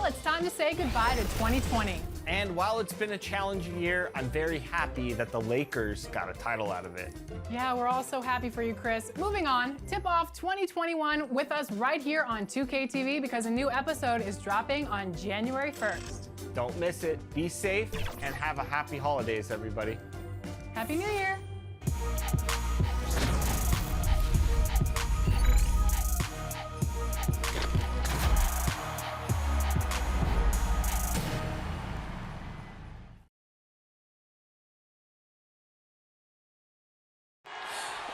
Well, it's time to say goodbye to 2020. And while it's been a challenging year, I'm very happy that the Lakers got a title out of it. Yeah, we're all so happy for you, Chris. Moving on, tip off 2021 with us right here on 2K TV because a new episode is dropping on January 1st. Don't miss it. Be safe and have a happy holidays, everybody. Happy New Year.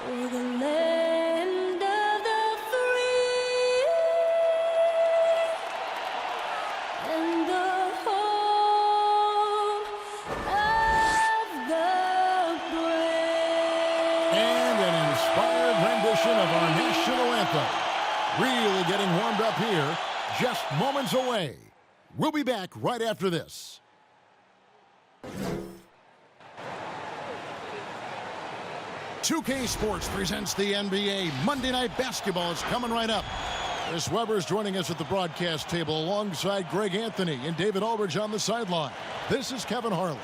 We're the land of the free and the home of the brave. And an inspired rendition of our national anthem. Really getting warmed up here, just moments away. We'll be back right after this. "2K Sports presents the NBA. Monday Night Basketball is coming right up. Chris Webber is joining us at the broadcast table alongside Greg Anthony and David Aldridge on the sideline. This is Kevin Harlan.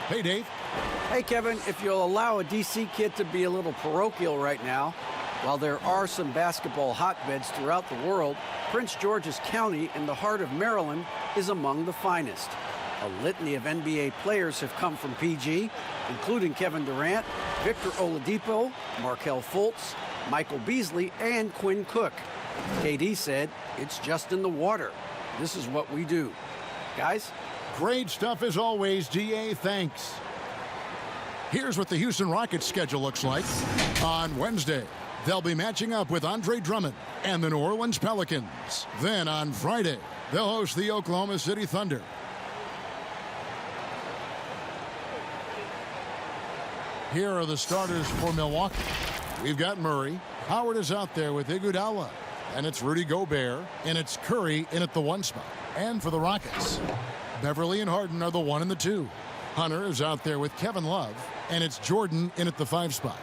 Hey, Dave. Hey, Kevin, if you'll allow a DC kid to be a little parochial right now, while there are some basketball hotbeds throughout the world, Prince George's County in the heart of Maryland is among the finest. A litany of NBA players have come from PG, including Kevin Durant, Victor Oladipo, Markelle Fultz, Michael Beasley, and Quinn Cook. KD said, "It's just in the water. This is what we do." Guys? Great stuff as always, DA. Thanks. Here's what the Houston Rockets schedule looks like. On Wednesday, they'll be matching up with Andre Drummond and the New Orleans Pelicans. Then on Friday, they'll host the Oklahoma City Thunder. Here are the starters for Milwaukee. We've got Murray. Howard is out there with Iguodala. And it's Rudy Gobert. And it's Curry in at the 1 spot. And for the Rockets, Beverly and Harden are the 1 and the 2. Hunter is out there with Kevin Love. And it's Jordan in at the 5 spot.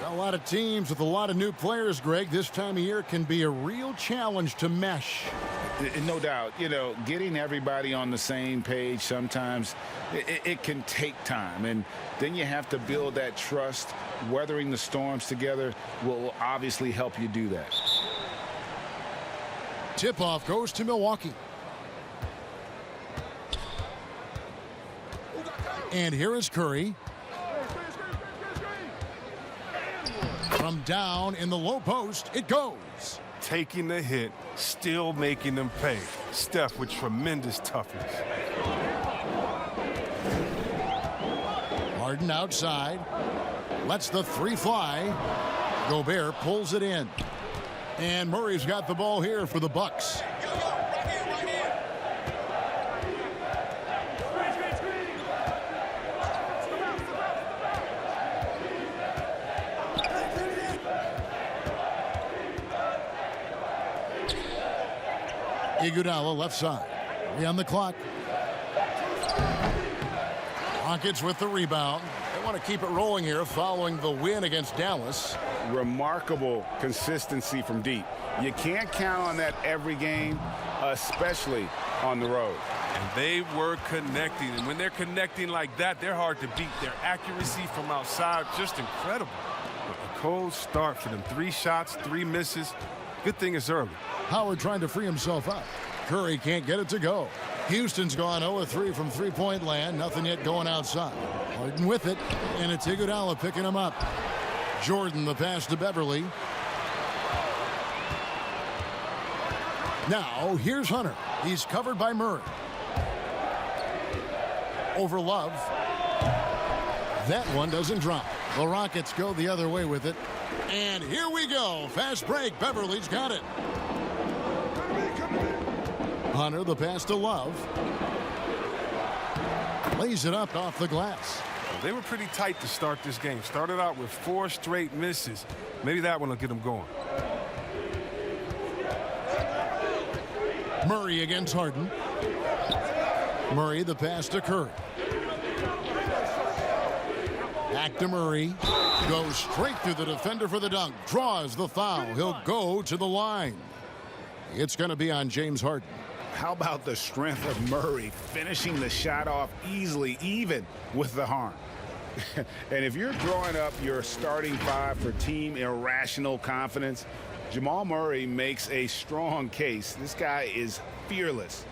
A lot of teams with a lot of new players, Greg. This time of year can be a real challenge to mesh. No doubt. You know, getting everybody on the same page sometimes, it can take time. And then you have to build that trust. Weathering the storms together will obviously help you do that. Tip-off goes to Milwaukee. And here is Curry. From down in the low post, it goes. Taking the hit, still making them pay. Steph with tremendous toughness. Harden outside. Lets the 3 fly. Gobert pulls it in. And Murray's got the ball here for the Bucks. Iguodala left side. 3 on the clock. Rockets with the rebound. They want to keep it rolling here following the win against Dallas. Remarkable consistency from deep. You can't count on that every game, especially on the road. And they were connecting. And when they're connecting like that, they're hard to beat. Their accuracy from outside, just incredible. But a cold start for them. 3 shots, 3 misses. Good thing it's early. Howard trying to free himself up. Curry can't get it to go. Houston's gone 0-3 from three-point land. Nothing yet going outside. Harden with it, and it's Iguodala picking him up. Jordan the pass to Beverly. Now here's Hunter. He's covered by Murray. Over Love. That one doesn't drop. The Rockets go the other way with it. And here we go. Fast break. Beverly's got it. Hunter, the pass to Love. Lays it up off the glass. They were pretty tight to start this game. Started out with 4 straight misses. Maybe that one will get them going. Murray against Harden. Murray, the pass to Curry. Back to Murray. Goes straight through the defender for the dunk. Draws the foul. He'll go to the line. It's going to be on James Harden. how about the strength of Murray finishing the shot off easily, even with the harm? And if you're drawing up your starting five for team irrational confidence, Jamal Murray makes a strong case. This guy is fearless.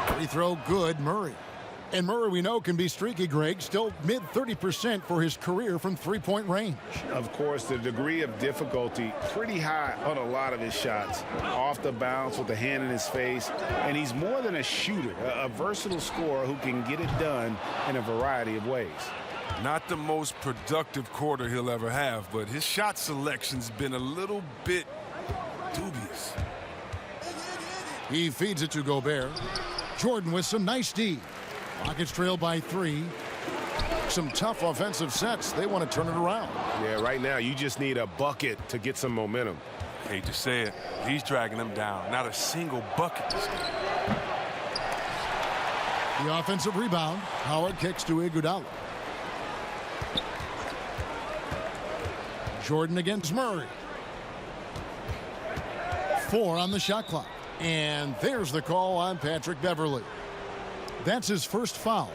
Free throw good, Murray. And Murray, we know, can be streaky, Greg. Still mid 30% for his career from three-point range. Of course, the degree of difficulty pretty high on a lot of his shots. Off the bounce with the hand in his face. And he's more than a shooter, a versatile scorer who can get it done in a variety of ways. Not the most productive quarter he'll ever have, but his shot selection's been a little bit dubious. He feeds it to Gobert. Jordan with some nice D. Rockets trail by 3. Some tough offensive sets. They want to turn it around. Yeah, right now you just need a bucket to get some momentum. Hate to say it, he's dragging them down. Not a single bucket this game. The offensive rebound. Howard kicks to Iguodala. Jordan against Murray. 4 on the shot clock. And there's the call on Patrick Beverley. That's his first foul.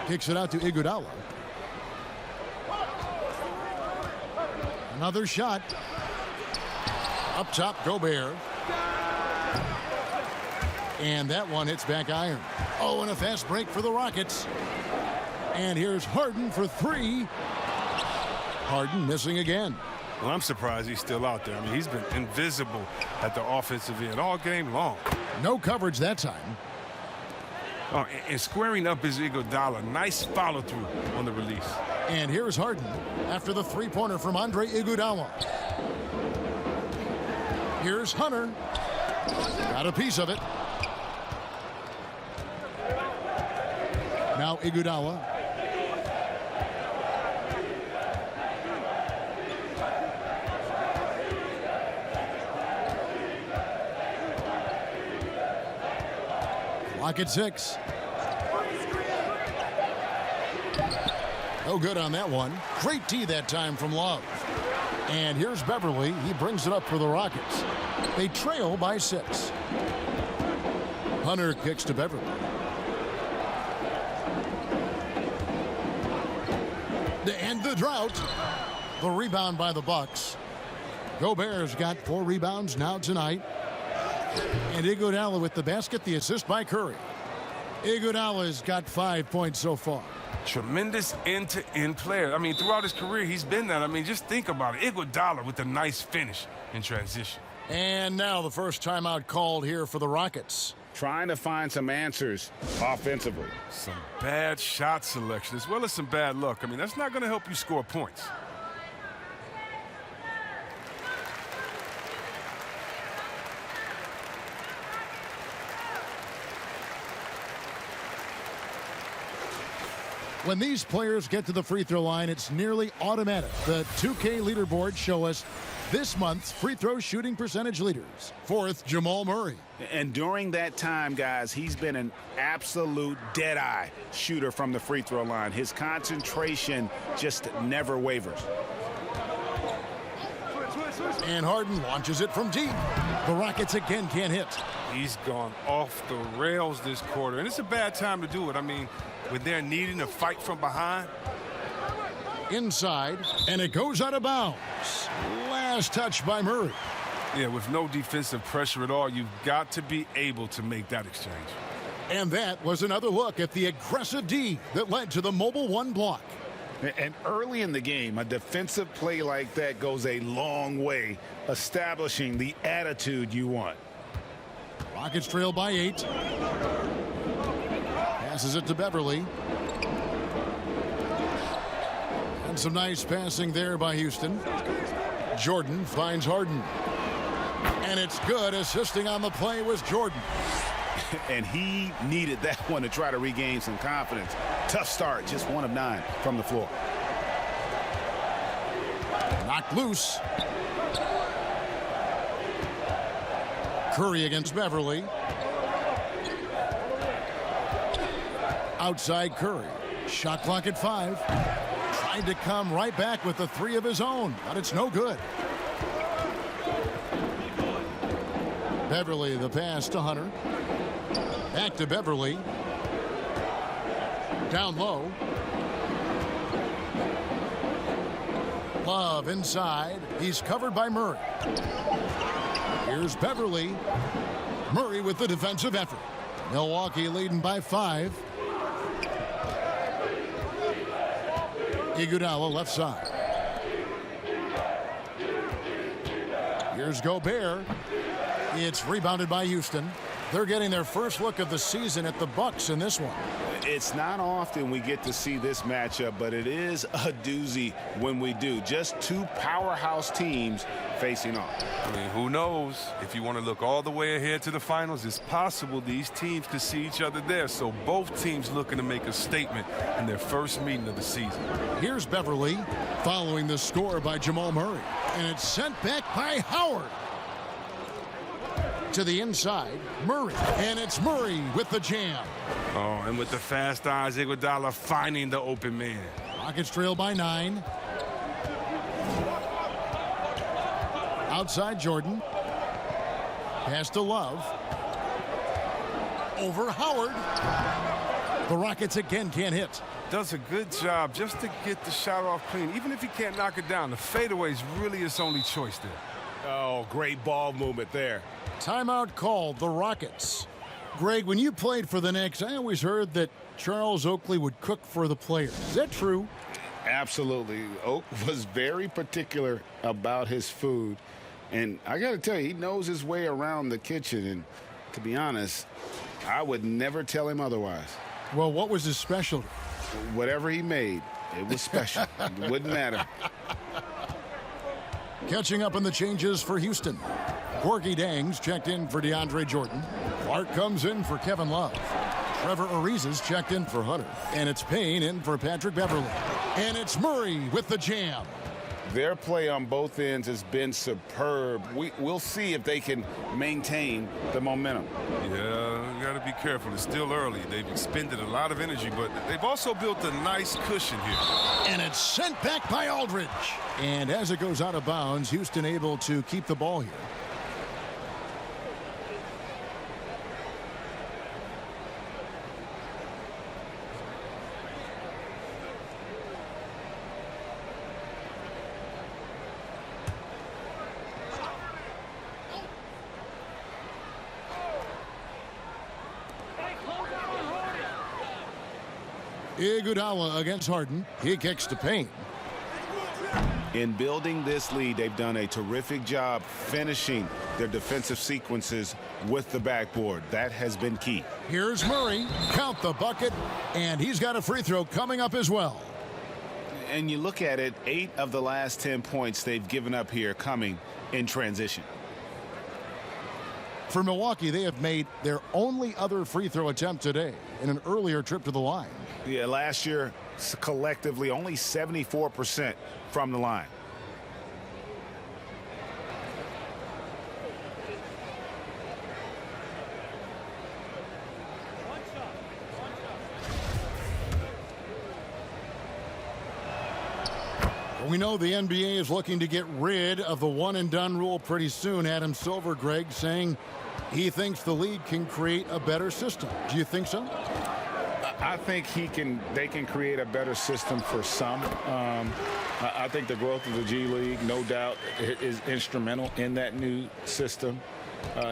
Kicks it out to Iguodala. Another shot. Up top, Gobert. And that one hits back iron. Oh, and a fast break for the Rockets. And here's Harden for 3. Harden missing again. Well, I'm surprised he's still out there. I mean, he's been invisible at the offensive end all game long. No coverage that time. Oh, and squaring up is Iguodala. Nice follow-through on the release. And here's Harden after the three-pointer from Andre Iguodala. Here's Hunter. Got a piece of it. Now Iguodala. Clock at 6. No good on that one. Great D that time from Love. And here's Beverley. He brings it up for the Rockets. They trail by 6. Hunter kicks to Beverley. To end the drought. The rebound by the Bucks. Gobert's got 4 rebounds now tonight. And Iguodala with the basket, the assist by Curry. Iguodala's got 5 points so far. Tremendous end-to-end player. I mean, throughout his career, he's been that. I mean, just think about it. Iguodala with a nice finish in transition. And now the first timeout called here for the Rockets. Trying to find some answers offensively. Some bad shot selection as well as some bad luck. I mean, that's not going to help you score points. When these players get to the free throw line, it's nearly automatic. The 2K leaderboards show us this month's free throw shooting percentage leaders. 4th, Jamal Murray. And during that time, guys, he's been an absolute dead-eye shooter from the free throw line. His concentration just never wavers. And Harden launches it from deep. The Rockets again can't hit. He's gone off the rails this quarter, and it's a bad time to do it. I mean, when they're needing to fight from behind. Inside, and it goes out of bounds. Last touch by Murray. Yeah, with no defensive pressure at all, you've got to be able to make that exchange. And that was another look at the aggressive D that led to the mobile 1 block. And early in the game, a defensive play like that goes a long way, establishing the attitude you want. Rockets trail by 8. Passes it to Beverley. And some nice passing there by Houston. Jordan finds Harden. And it's good. Assisting on the play was Jordan. And he needed that one to try to regain some confidence. Tough start, just 1 of 9 from the floor. knocked loose. Curry against Beverly. Outside Curry. Shot clock at 5. Tried to come right back with the 3 of his own, but it's no good. Beverly, the pass to Hunter. Back to Beverly. Down low. Love inside. He's covered by Murray. Here's Beverly. Murray with the defensive effort. Milwaukee leading by 5. Iguodala left side. Here's Gobert. It's rebounded by Houston. They're getting their first look of the season at the Bucks in this one. It's not often we get to see this matchup, but it is a doozy when we do. Just 2 powerhouse teams facing off. I mean, who knows? If you want to look all the way ahead to the finals, it's possible these teams could see each other there. So both teams looking to make a statement in their first meeting of the season. Here's Beverly following the score by Jamal Murray. And it's sent back by Howard. To the inside, Murray. And it's Murray with the jam. Oh, and with the fast eyes, Iguodala finding the open man. Rockets trail by 9. Outside Jordan. Pass to Love. Over Howard. The Rockets again can't hit. Does a good job just to get the shot off clean. Even if he can't knock it down, the fadeaway is really his only choice there. Oh, great ball movement there. Timeout called, the Rockets. Greg, when you played for the Knicks, I always heard that Charles Oakley would cook for the players. Is that true? Absolutely. Oak was very particular about his food. And I got to tell you, he knows his way around the kitchen. And to be honest, I would never tell him otherwise. Well, what was his specialty? Whatever he made, it was special. It wouldn't matter. Catching up on the changes for Houston. Corky Dangs checked in for DeAndre Jordan. Clark comes in for Kevin Love. Trevor Ariza's checked in for Hunter. And it's Payne in for Patrick Beverly. And it's Murray with the jam. Their play on both ends has been superb. We'll see if they can maintain the momentum. Yeah, you got to be careful. It's still early. They've expended a lot of energy, but they've also built a nice cushion here. And it's sent back by Aldridge. And as it goes out of bounds, Houston able to keep the ball here. Iguodala against Harden. He kicks to Payne. In building this lead, they've done a terrific job finishing their defensive sequences with the backboard. That has been key. Here's Murray. Count the bucket. And he's got a free throw coming up as well. And you look at it, 8 of the last 10 points they've given up here coming in transition. For Milwaukee, they have made their only other free throw attempt today in an earlier trip to the line. Yeah, last year, collectively, only 74% from the line. We know the NBA is looking to get rid of the one-and-done rule pretty soon. Adam Silver, Greg, saying he thinks the league can create a better system. Do you think so? I think they can create a better system for some. I think the growth of the G League, no doubt, is instrumental in that new system.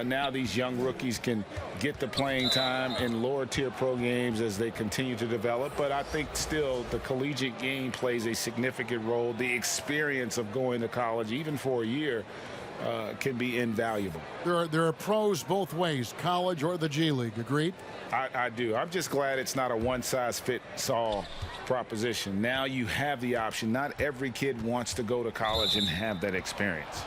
Now these young rookies can get the playing time in lower tier pro games as they continue to develop. But I think still the collegiate game plays a significant role. The experience of going to college, even for a year, can be invaluable. There are pros both ways, college or the G League. Agreed? I do. I'm just glad it's not a one-size-fits-all proposition. Now you have the option. Not every kid wants to go to college and have that experience.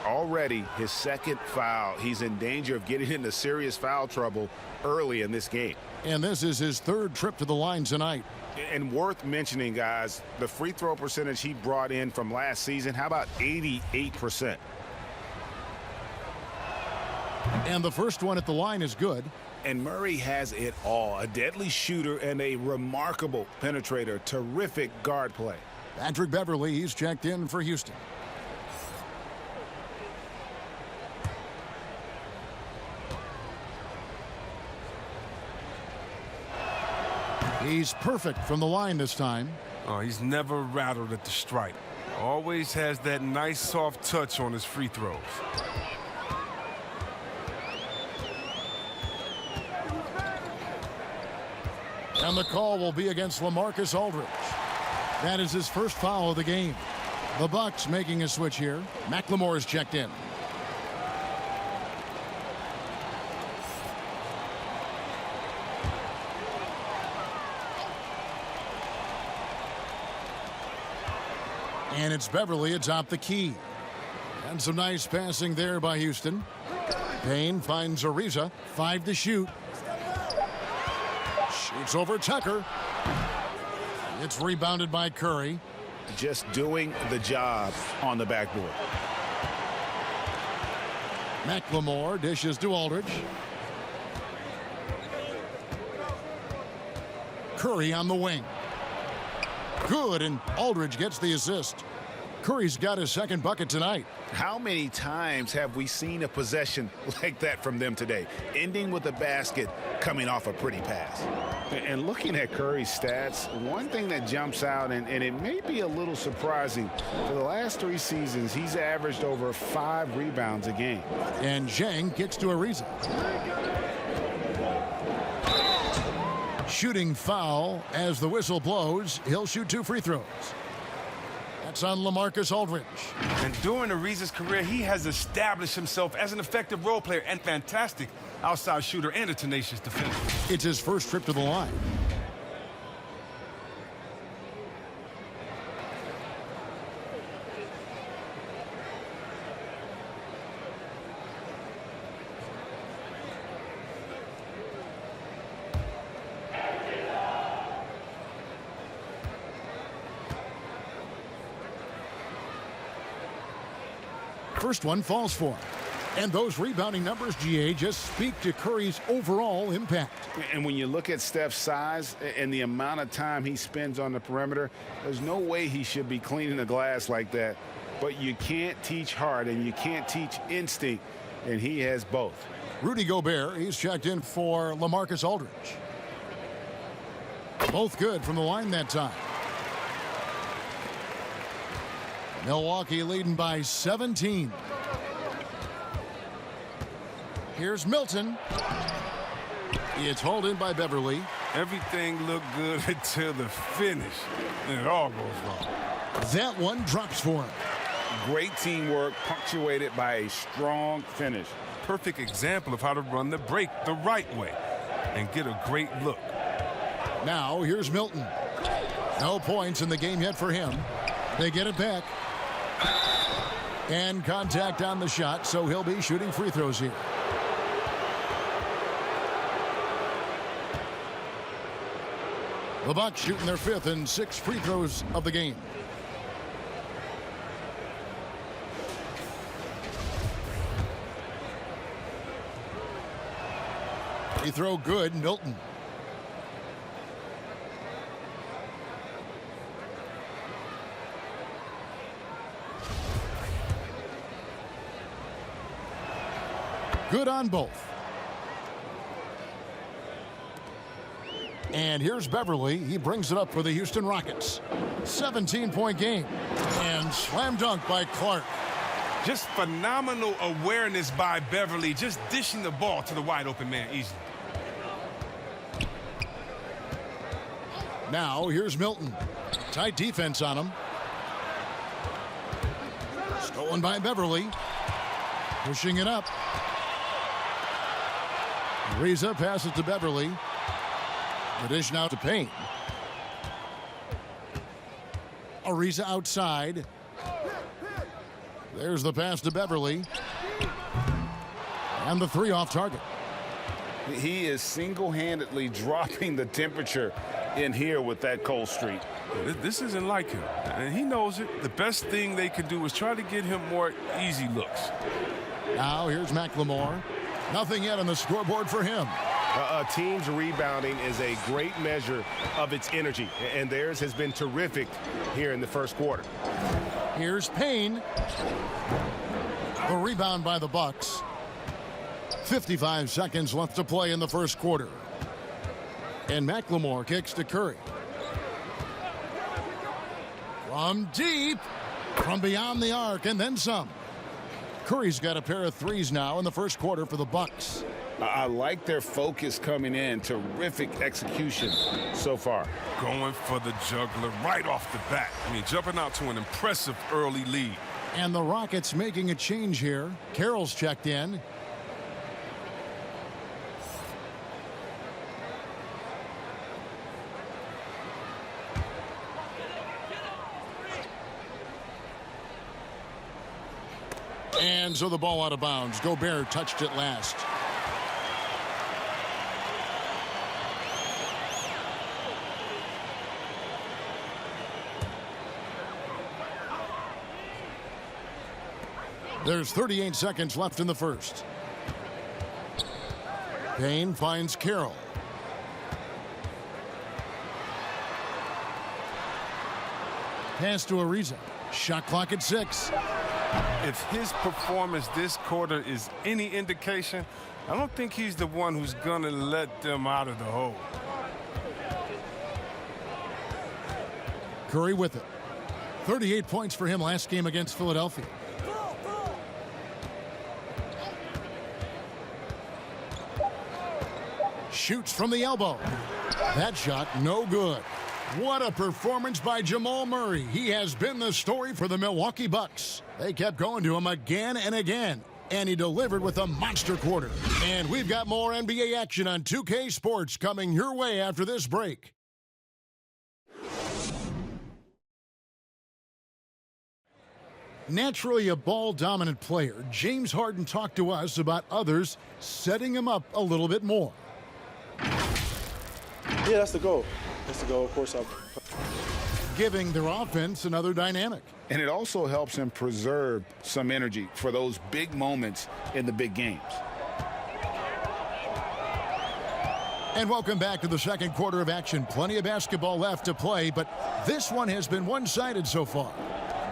Already his second foul. He's in danger of getting into serious foul trouble early in this game. And this is his third trip to the line tonight. And worth mentioning, guys, the free throw percentage he brought in from last season, how about 88%? And the first one at the line is good. And Murray has it all. A deadly shooter and a remarkable penetrator. Terrific guard play. Patrick Beverly, he's checked in for Houston. He's perfect from the line this time. Oh, he's never rattled at the stripe. Always has that nice soft touch on his free throws. And the call will be against LaMarcus Aldridge. That is his first foul of the game. The Bucks making a switch here. McLemore is checked in. And it's Beverly atop the key. And some nice passing there by Houston. Payne finds Ariza. 5 to shoot. Shoots over Tucker. It's rebounded by Curry. Just doing the job on the backboard. McLemore dishes to Aldridge. Curry on the wing. Good, and Aldridge gets the assist. Curry's got his second bucket tonight. How many times have we seen a possession like that from them today? Ending with a basket, coming off a pretty pass. And looking at Curry's stats, one thing that jumps out, and it may be a little surprising, for the last 3 seasons, he's averaged over 5 rebounds a game. And Zhang kicks to Ariza. Shooting foul as the whistle blows. He'll shoot 2 free throws. That's on LaMarcus Aldridge. And during Ariza's career, he has established himself as an effective role player and fantastic outside shooter and a tenacious defender. It's his first trip to the line. First one falls for him. And those rebounding numbers, GA, just speak to Curry's overall impact. And when you look at Steph's size and the amount of time he spends on the perimeter, there's no way he should be cleaning the glass like that. But you can't teach heart and you can't teach instinct, and he has both. Rudy Gobert, he's checked in for LaMarcus Aldridge. Both good from the line that time. Milwaukee leading by 17. Here's Milton. It's hauled in by Beverly. Everything looked good until the finish, and it all goes wrong. That one drops for him. Great teamwork punctuated by a strong finish. Perfect example of how to run the break the right way and get a great look. Now here's Milton. No points in the game yet for him. They get it back. And contact on the shot, so he'll be shooting free throws here. The Bucks shooting their 5th and 6th free throws of the game. Free throw good, Milton. Good on both. And here's Beverly. He brings it up for the Houston Rockets. 17-point game. And slam dunk by Clark. Just phenomenal awareness by Beverly, just dishing the ball to the wide open man easily. Now here's Milton. Tight defense on him. Stolen by Beverly. Pushing it up. Ariza passes to Beverly. The dish now to Payne. Ariza outside. There's the pass to Beverly. And the three off target. He is single-handedly dropping the temperature in here with that cold streak. This isn't like him, and he knows it. The best thing they can do is try to get him more easy looks. Now here's McLemore. Nothing yet on the scoreboard for him. A team's rebounding is a great measure of its energy, and theirs has been terrific here in the first quarter. Here's Payne. The rebound by the Bucks. 55 seconds left to play in the first quarter. And McLemore kicks to Curry. From deep, from beyond the arc, and then some. Curry's got a pair of threes now in the first quarter for the Bucks. I like their focus coming in. Terrific execution so far. Going for the juggler right off the bat. I mean, jumping out to an impressive early lead. And the Rockets making a change here. Carroll's checked in. And so the ball out of bounds. Gobert touched it last. There's 38 seconds left in the first. Payne finds Carroll. Pass to Ariza. Shot clock at 6. If his performance this quarter is any indication, I don't think he's the one who's going to let them out of the hole. Curry with it. 38 points for him last game against Philadelphia. Shoots from the elbow. That shot no good. What a performance by Jamal Murray. He has been the story for the Milwaukee Bucks. They kept going to him again and again, and he delivered with a monster quarter. And we've got more NBA action on 2K Sports coming your way after this break. Naturally a ball-dominant player, James Harden talked to us about others setting him up a little bit more. Yeah, that's the goal. That's the goal, of course. Giving their offense another dynamic. And it also helps him preserve some energy for those big moments in the big games. And welcome back to the second quarter of action. Plenty of basketball left to play, but this one has been one-sided so far.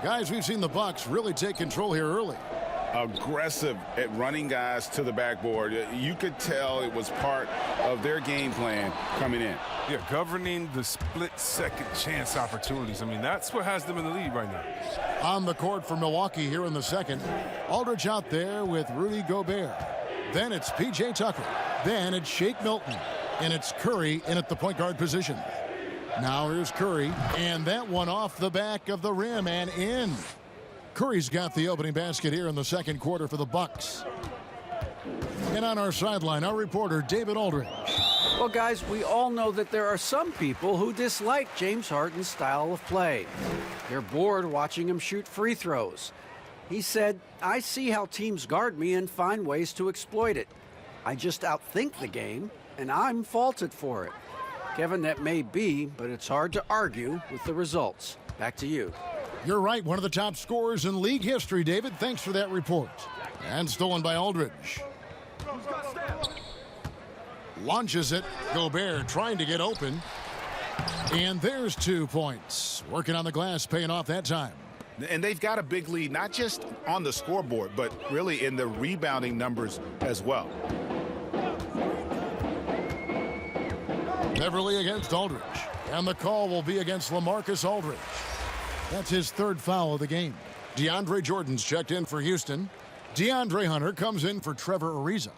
Guys, we've seen the Bucks really take control here early. Aggressive at running guys to the backboard. You could tell it was part of their game plan coming in. Yeah, governing the split-second chance opportunities. I mean, that's what has them in the lead right now. On the court for Milwaukee here in the second. Aldridge out there with Rudy Gobert. Then it's P.J. Tucker. Then it's Shake Milton. And it's Curry in at the point guard position. Now here's Curry. And that one off the back of the rim and in. Curry's got the opening basket here in the second quarter for the Bucks. And on our sideline, our reporter, David Aldridge. Well, guys, we all know that there are some people who dislike James Harden's style of play. They're bored watching him shoot free throws. He said, "I see how teams guard me and find ways to exploit it. I just outthink the game, and I'm faulted for it." Kevin, that may be, but it's hard to argue with the results. Back to you. You're right, one of the top scorers in league history, David. Thanks for that report. And stolen by Aldridge. Launches it. Gobert trying to get open. And there's 2 points. Working on the glass, paying off that time. And they've got a big lead, not just on the scoreboard, but really in the rebounding numbers as well. Beverly against Aldridge. And the call will be against LaMarcus Aldridge. That's his third foul of the game. DeAndre Jordan's checked in for Houston. DeAndre Hunter comes in for Trevor Ariza.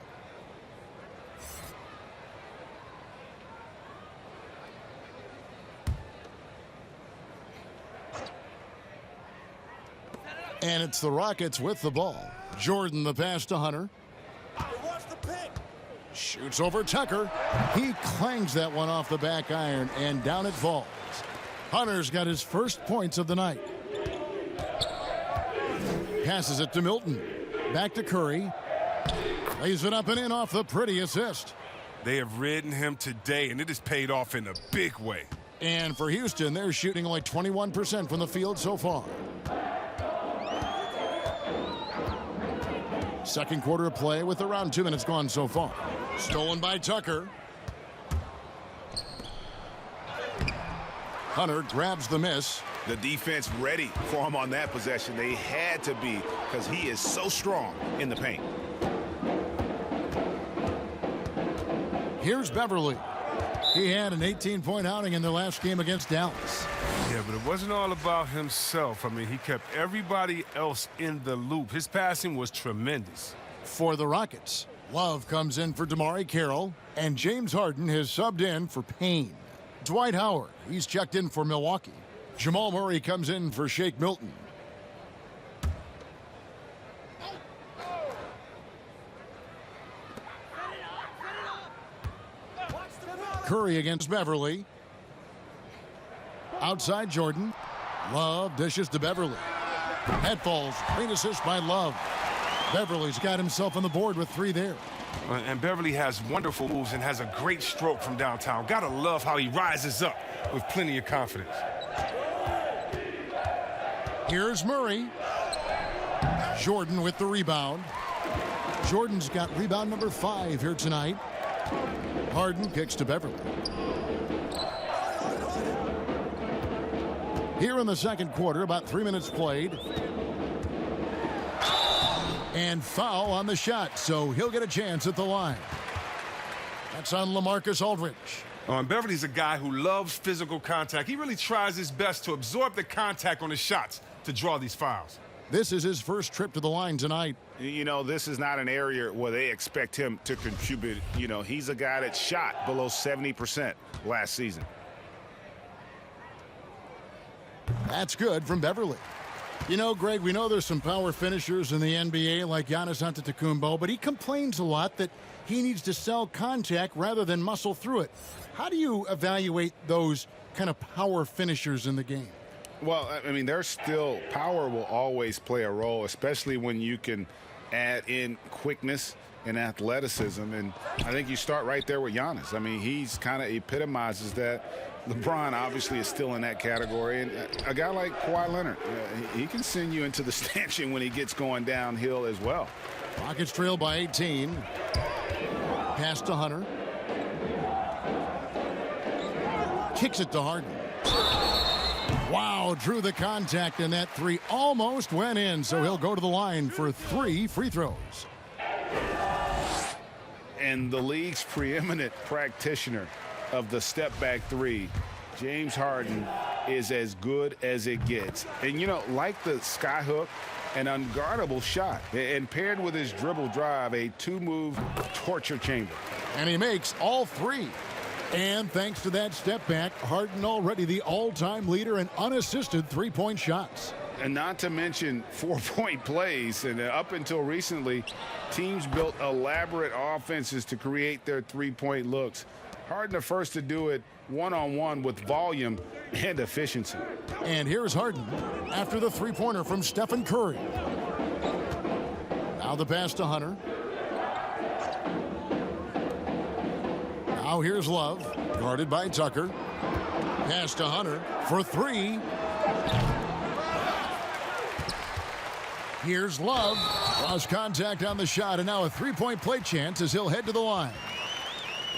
And it's the Rockets with the ball. Jordan the pass to Hunter. Shoots over Tucker. He clangs that one off the back iron and down it falls. Hunter's got his first points of the night. Passes it to Milton. Back to Curry. Lays it up and in off the pretty assist. They have ridden him today, and it has paid off in a big way. And for Houston, they're shooting only 21% from the field so far. Second quarter of play with around 2 minutes gone so far. Stolen by Tucker. Hunter grabs the miss. The defense ready for him on that possession. They had to be, because he is so strong in the paint. Here's Beverly. He had an 18-point outing in their last game against Dallas. Yeah, but it wasn't all about himself. I mean, he kept everybody else in the loop. His passing was tremendous. For the Rockets, Love comes in for DeMarre Carroll, and James Harden has subbed in for Payne. Dwight Howard, he's checked in for Milwaukee. Jamal Murray comes in for Shake Milton. Curry against Beverly. Outside Jordan. Love dishes to Beverly. Head falls. Great assist by Love. Beverly's got himself on the board with 3 there. And Beverly has wonderful moves and has a great stroke from downtown. Gotta love how he rises up with plenty of confidence. Here's Murray. Jordan with the rebound. Jordan's got rebound number 5 here tonight. Harden kicks to Beverly. Here in the second quarter, about 3 minutes played. And foul on the shot, so he'll get a chance at the line. That's on LaMarcus Aldridge. And Beverly's a guy who loves physical contact. He really tries his best to absorb the contact on his shots to draw these fouls. This is his first trip to the line tonight. You know, this is not an area where they expect him to contribute. You know, he's a guy that shot below 70% last season. That's good from Beverly. You know, Greg, we know there's some power finishers in the NBA like Giannis Antetokounmpo, but he complains a lot that he needs to sell contact rather than muscle through it. How do you evaluate those kind of power finishers in the game? Well, I mean, there's still power will always play a role, especially when you can add in quickness and athleticism. And I think you start right there with Giannis. I mean, he's kind of epitomizes that. LeBron obviously is still in that category. And a guy like Kawhi Leonard, he can send you into the stanchion when he gets going downhill as well. Rockets trail by 18. Pass to Hunter. Kicks it to Harden. Wow, drew the contact, and that 3 almost went in, so he'll go to the line for 3 free throws. And the league's preeminent practitioner of the step-back 3, James Harden, is as good as it gets. And, you know, like the skyhook, an unguardable shot, and paired with his dribble drive, a 2-move torture chamber. And he makes all 3. And thanks to that step back, Harden already the all-time leader in unassisted 3-point shots. And not to mention 4-point plays. And up until recently, teams built elaborate offenses to create their 3-point looks. Harden the first to do it one-on-one with volume and efficiency. And here's Harden after the 3-pointer from Stephen Curry. Now the pass to Hunter. Now here's Love, guarded by Tucker. Pass to Hunter for 3. Here's Love. Lost contact on the shot, and now a 3-point play chance as he'll head to the line.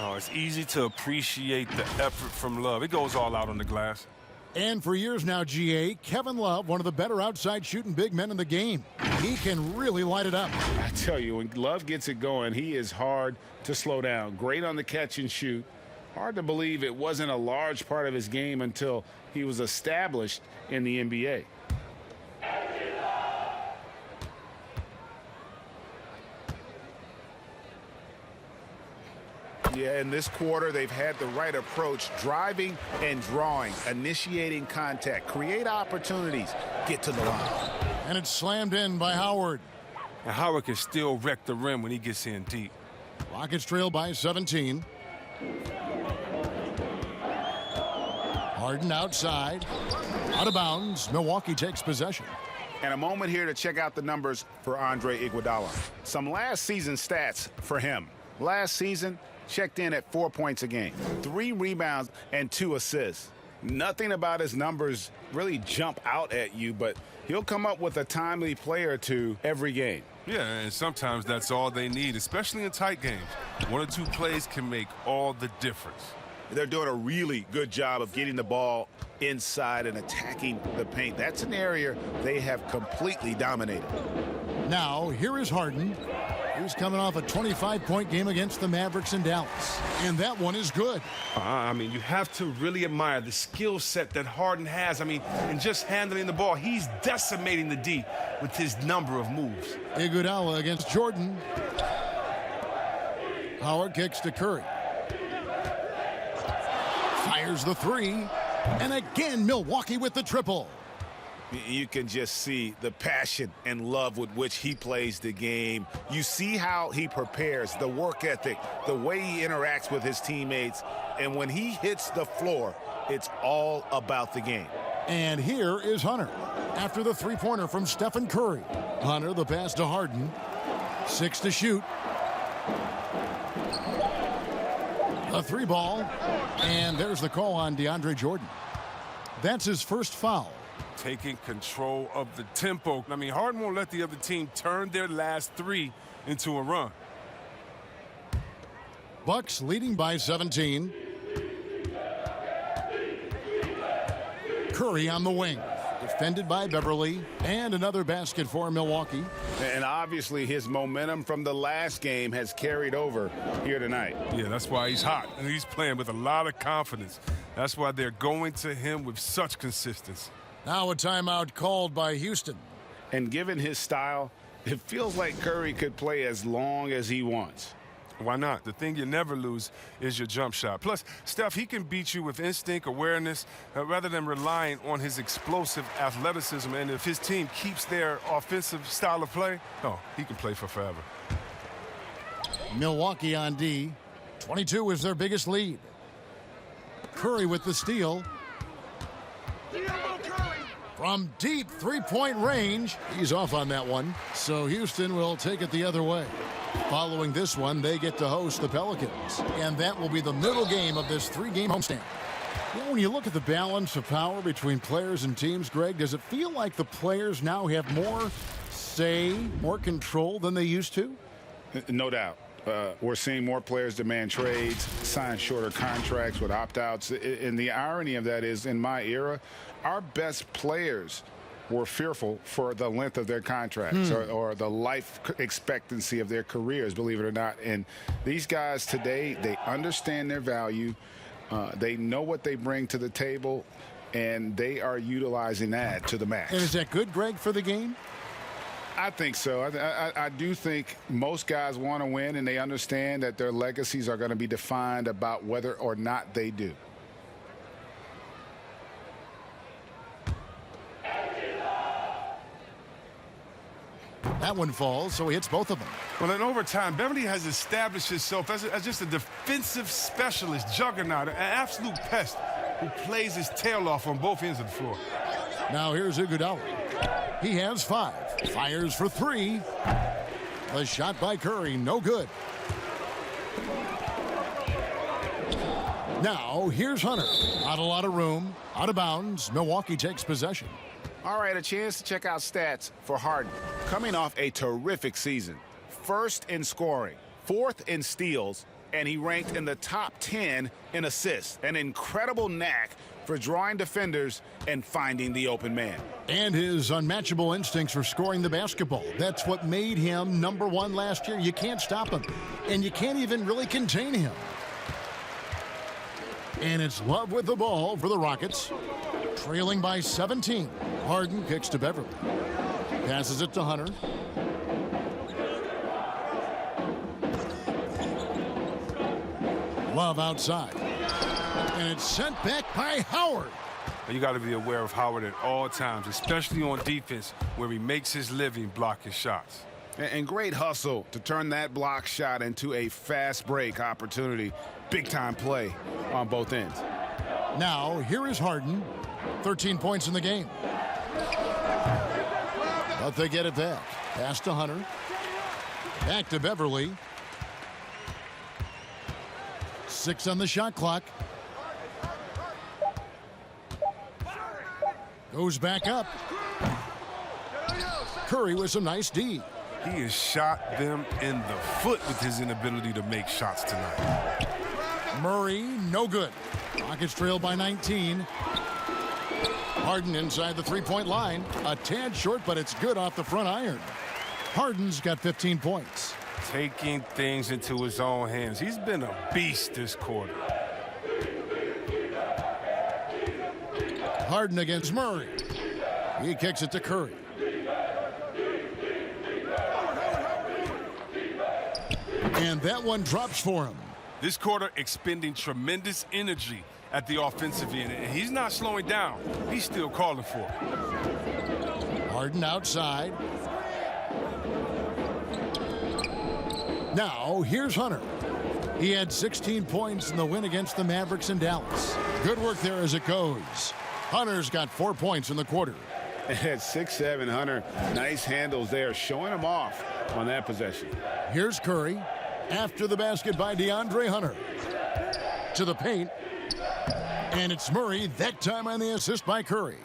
Oh, it's easy to appreciate the effort from Love. It goes all out on the glass. And for years now, GA, Kevin Love, one of the better outside shooting big men in the game. He can really light it up. I tell you, when Love gets it going, he is hard to slow down. Great on the catch and shoot. Hard to believe it wasn't a large part of his game until he was established in the NBA. Yeah, in this quarter, they've had the right approach, driving and drawing, initiating contact, create opportunities, get to the line. And it's slammed in by Howard. And Howard can still wreck the rim when he gets in deep. Rockets trail by 17. Harden outside. Out of bounds. Milwaukee takes possession. And a moment here to check out the numbers for Andre Iguodala. Some last season stats for him. Last season, checked in at 4 points a game, 3 rebounds, and 2 assists. Nothing about his numbers really jump out at you, but he'll come up with a timely play or two every game. Yeah, and sometimes that's all they need, especially in tight games. 1 or 2 plays can make all the difference. They're doing a really good job of getting the ball inside and attacking the paint. That's an area they have completely dominated. Now, here is Harden. He's coming off a 25-point game against the Mavericks in Dallas. And that one is good. I mean, you have to really admire the skill set that Harden has. I mean, in just handling the ball, he's decimating the D with his number of moves. Iguodala against Jordan. Howard kicks to Curry. Fires the 3. And again, Milwaukee with the triple. You can just see the passion and love with which he plays the game. You see how he prepares, the work ethic, the way he interacts with his teammates. And when he hits the floor, it's all about the game. And here is Hunter after the three-pointer from Stephen Curry. Hunter, the pass to Harden. 6 to shoot. A 3-ball. And there's the call on DeAndre Jordan. That's his first foul. Taking control of the tempo. I mean, Harden won't let the other team turn their last 3 into a run. Bucks leading by 17. Curry on the wing. Defended by Beverly. And another basket for Milwaukee. And obviously his momentum from the last game has carried over here tonight. Yeah, that's why he's hot. And he's playing with a lot of confidence. That's why they're going to him with such consistency. Now a timeout called by Houston. And given his style, it feels like Curry could play as long as he wants. Why not? The thing you never lose is your jump shot. Plus, Steph, he can beat you with instinct, awareness, rather than relying on his explosive athleticism. And if his team keeps their offensive style of play, oh, he can play for forever. Milwaukee on D. 22 is their biggest lead. Curry with the steal. From deep three-point range, he's off on that one. So Houston will take it the other way. Following this one, they get to host the Pelicans. And that will be the middle game of this 3-game homestand. You know, when you look at the balance of power between players and teams, Greg, does it feel like the players now have more say, more control than they used to? No doubt. We're seeing more players demand trades, sign shorter contracts with opt-outs. And the irony of that is, in my era, our best players were fearful for the length of their contracts or the life expectancy of their careers, believe it or not. And these guys today, they understand their value. They know what they bring to the table, and they are utilizing that to the max. And is that good, Greg, for the game? I think so. I do think most guys want to win, and they understand that their legacies are going to be defined about whether or not they do. That one falls, so he hits both of them. Well, in overtime, Beverly has established himself as just a defensive specialist, juggernaut, an absolute pest who plays his tail off on both ends of the floor. Now here's Iguodala. He has 5. Fires for 3. The shot by Curry, no good. Now here's Hunter. Not a lot of room. Out of bounds. Milwaukee takes possession. All right, a chance to check out stats for Harden. Coming off a terrific season. 1st in scoring, 4th in steals, and he ranked in the top 10 in assists. An incredible knack for drawing defenders and finding the open man. And his unmatchable instincts for scoring the basketball. That's what made him #1 last year. You can't stop him, and you can't even really contain him. And it's love with the ball for the Rockets. Trailing by 17. Harden kicks to Beverly. Passes it to Hunter. Love outside. And it's sent back by Howard. You got to be aware of Howard at all times, especially on defense, where he makes his living blocking shots. And great hustle to turn that block shot into a fast break opportunity. Big time play on both ends. Now, here is Harden. 13 points in the game. But they get it back. Pass to Hunter. Back to Beverly. 6 on the shot clock. Goes back up. Curry with some nice D. He has shot them in the foot with his inability to make shots tonight. Murray, no good. Rockets trail by 19. Harden inside the three-point line. A tad short, but it's good off the front iron. Harden's got 15 points. Taking things into his own hands. He's been a beast this quarter. Harden against Murray. He kicks it to Curry. And that one drops for him. This quarter expending tremendous energy at the offensive end. And he's not slowing down. He's still calling for it. Harden outside. Now, here's Hunter. He had 16 points in the win against the Mavericks in Dallas. Good work there as it goes. Hunter's got 4 points in the quarter. At 6'7", Hunter, nice handles there, showing him off on that possession. Here's Curry. After the basket by DeAndre Hunter. To the paint. And it's Murray, that time on the assist by Curry.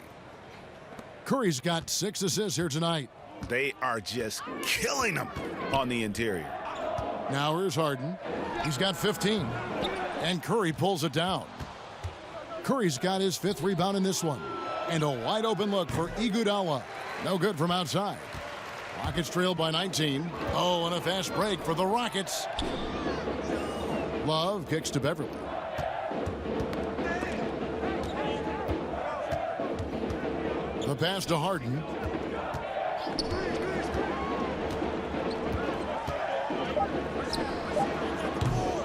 Curry's got 6 assists here tonight. They are just killing him on the interior. Now here's Harden. He's got 15. And Curry pulls it down. Curry's got his 5th rebound in this one. And a wide open look for Iguodala. No good from outside. Rockets trail by 19. Oh, and a fast break for the Rockets. Love kicks to Beverly. The pass to Harden.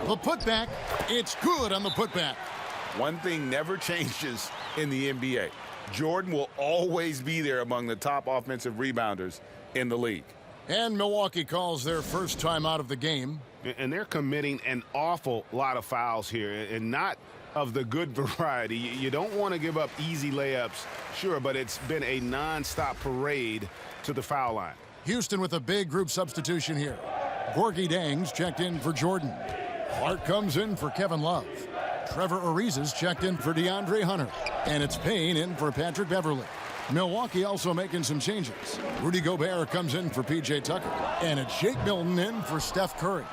The putback. It's good on the putback. One thing never changes in the NBA. Jordan will always be there among the top offensive rebounders in the league. And Milwaukee calls their first time out of the game. And they're committing an awful lot of fouls here, and not of the good variety. You don't want to give up easy layups, sure, but it's been a nonstop parade to the foul line. Houston with a big group substitution here. Gorgie Dangs checked in for Jordan. Clark comes in for Kevin Love. Trevor Ariza's checked in for DeAndre Hunter. And it's Payne in for Patrick Beverly. Milwaukee also making some changes. Rudy Gobert comes in for P.J. Tucker. And it's Shake Milton in for Steph Curry.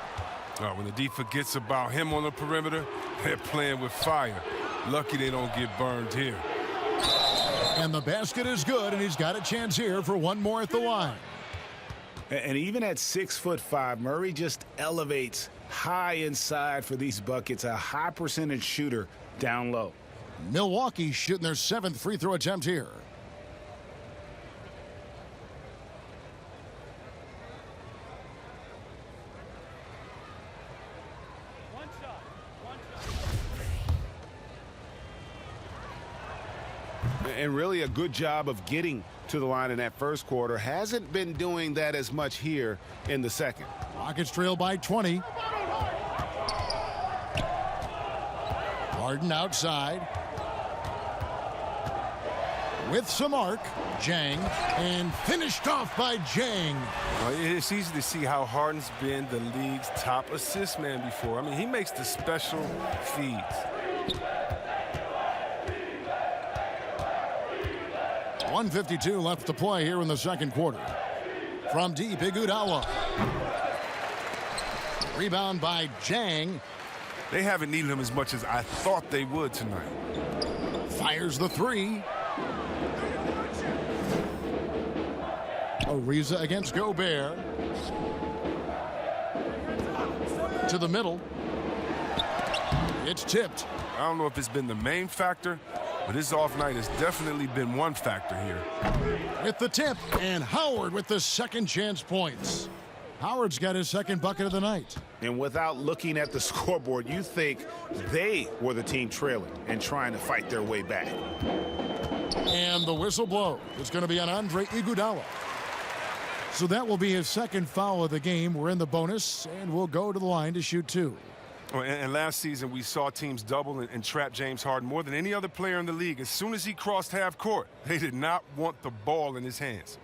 When the D forgets about him on the perimeter, they're playing with fire. Lucky they don't get burned here. And the basket is good, and he's got a chance here for one more at the line. And even at 6'5", Murray just elevates high inside for these buckets. A high percentage shooter down low. Milwaukee shooting their 7th free throw attempt here. And really a good job of getting to the line in that first quarter. Hasn't been doing that as much here in the second. Rockets trail by 20. Harden outside. With some arc. Jang. And finished off by Jang. It's easy to see how Harden's been the league's top assist man before. I mean, he makes the special feeds. 1:52 left to play here in the second quarter. From deep, Iguodala. Rebound by Jang. They haven't needed him as much as I thought they would tonight. Fires the three. Ariza against Gobert. To the middle. It's tipped. I don't know if it's been the main factor, but his off night has definitely been one factor here. With the tip, and Howard with the second chance points. Howard's got his second bucket of the night. And without looking at the scoreboard, you think they were the team trailing and trying to fight their way back. And the whistle blow is going to be on Andre Iguodala. So that will be his second foul of the game. We're in the bonus, and we'll go to the line to shoot 2. And last season, we saw teams double and trap James Harden more than any other player in the league. As soon as he crossed half court, they did not want the ball in his hands.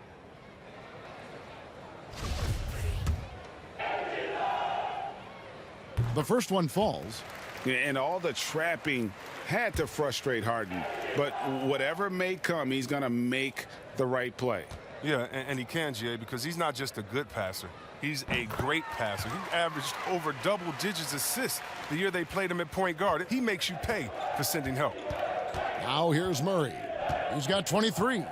The first one falls. And all the trapping had to frustrate Harden. But whatever may come, he's going to make the right play. Yeah, and he can, Jay, because he's not just a good passer. He's a great passer. He averaged over double-digit assists the year they played him at point guard. He makes you pay for sending help. Now here's Murray. He's got 23.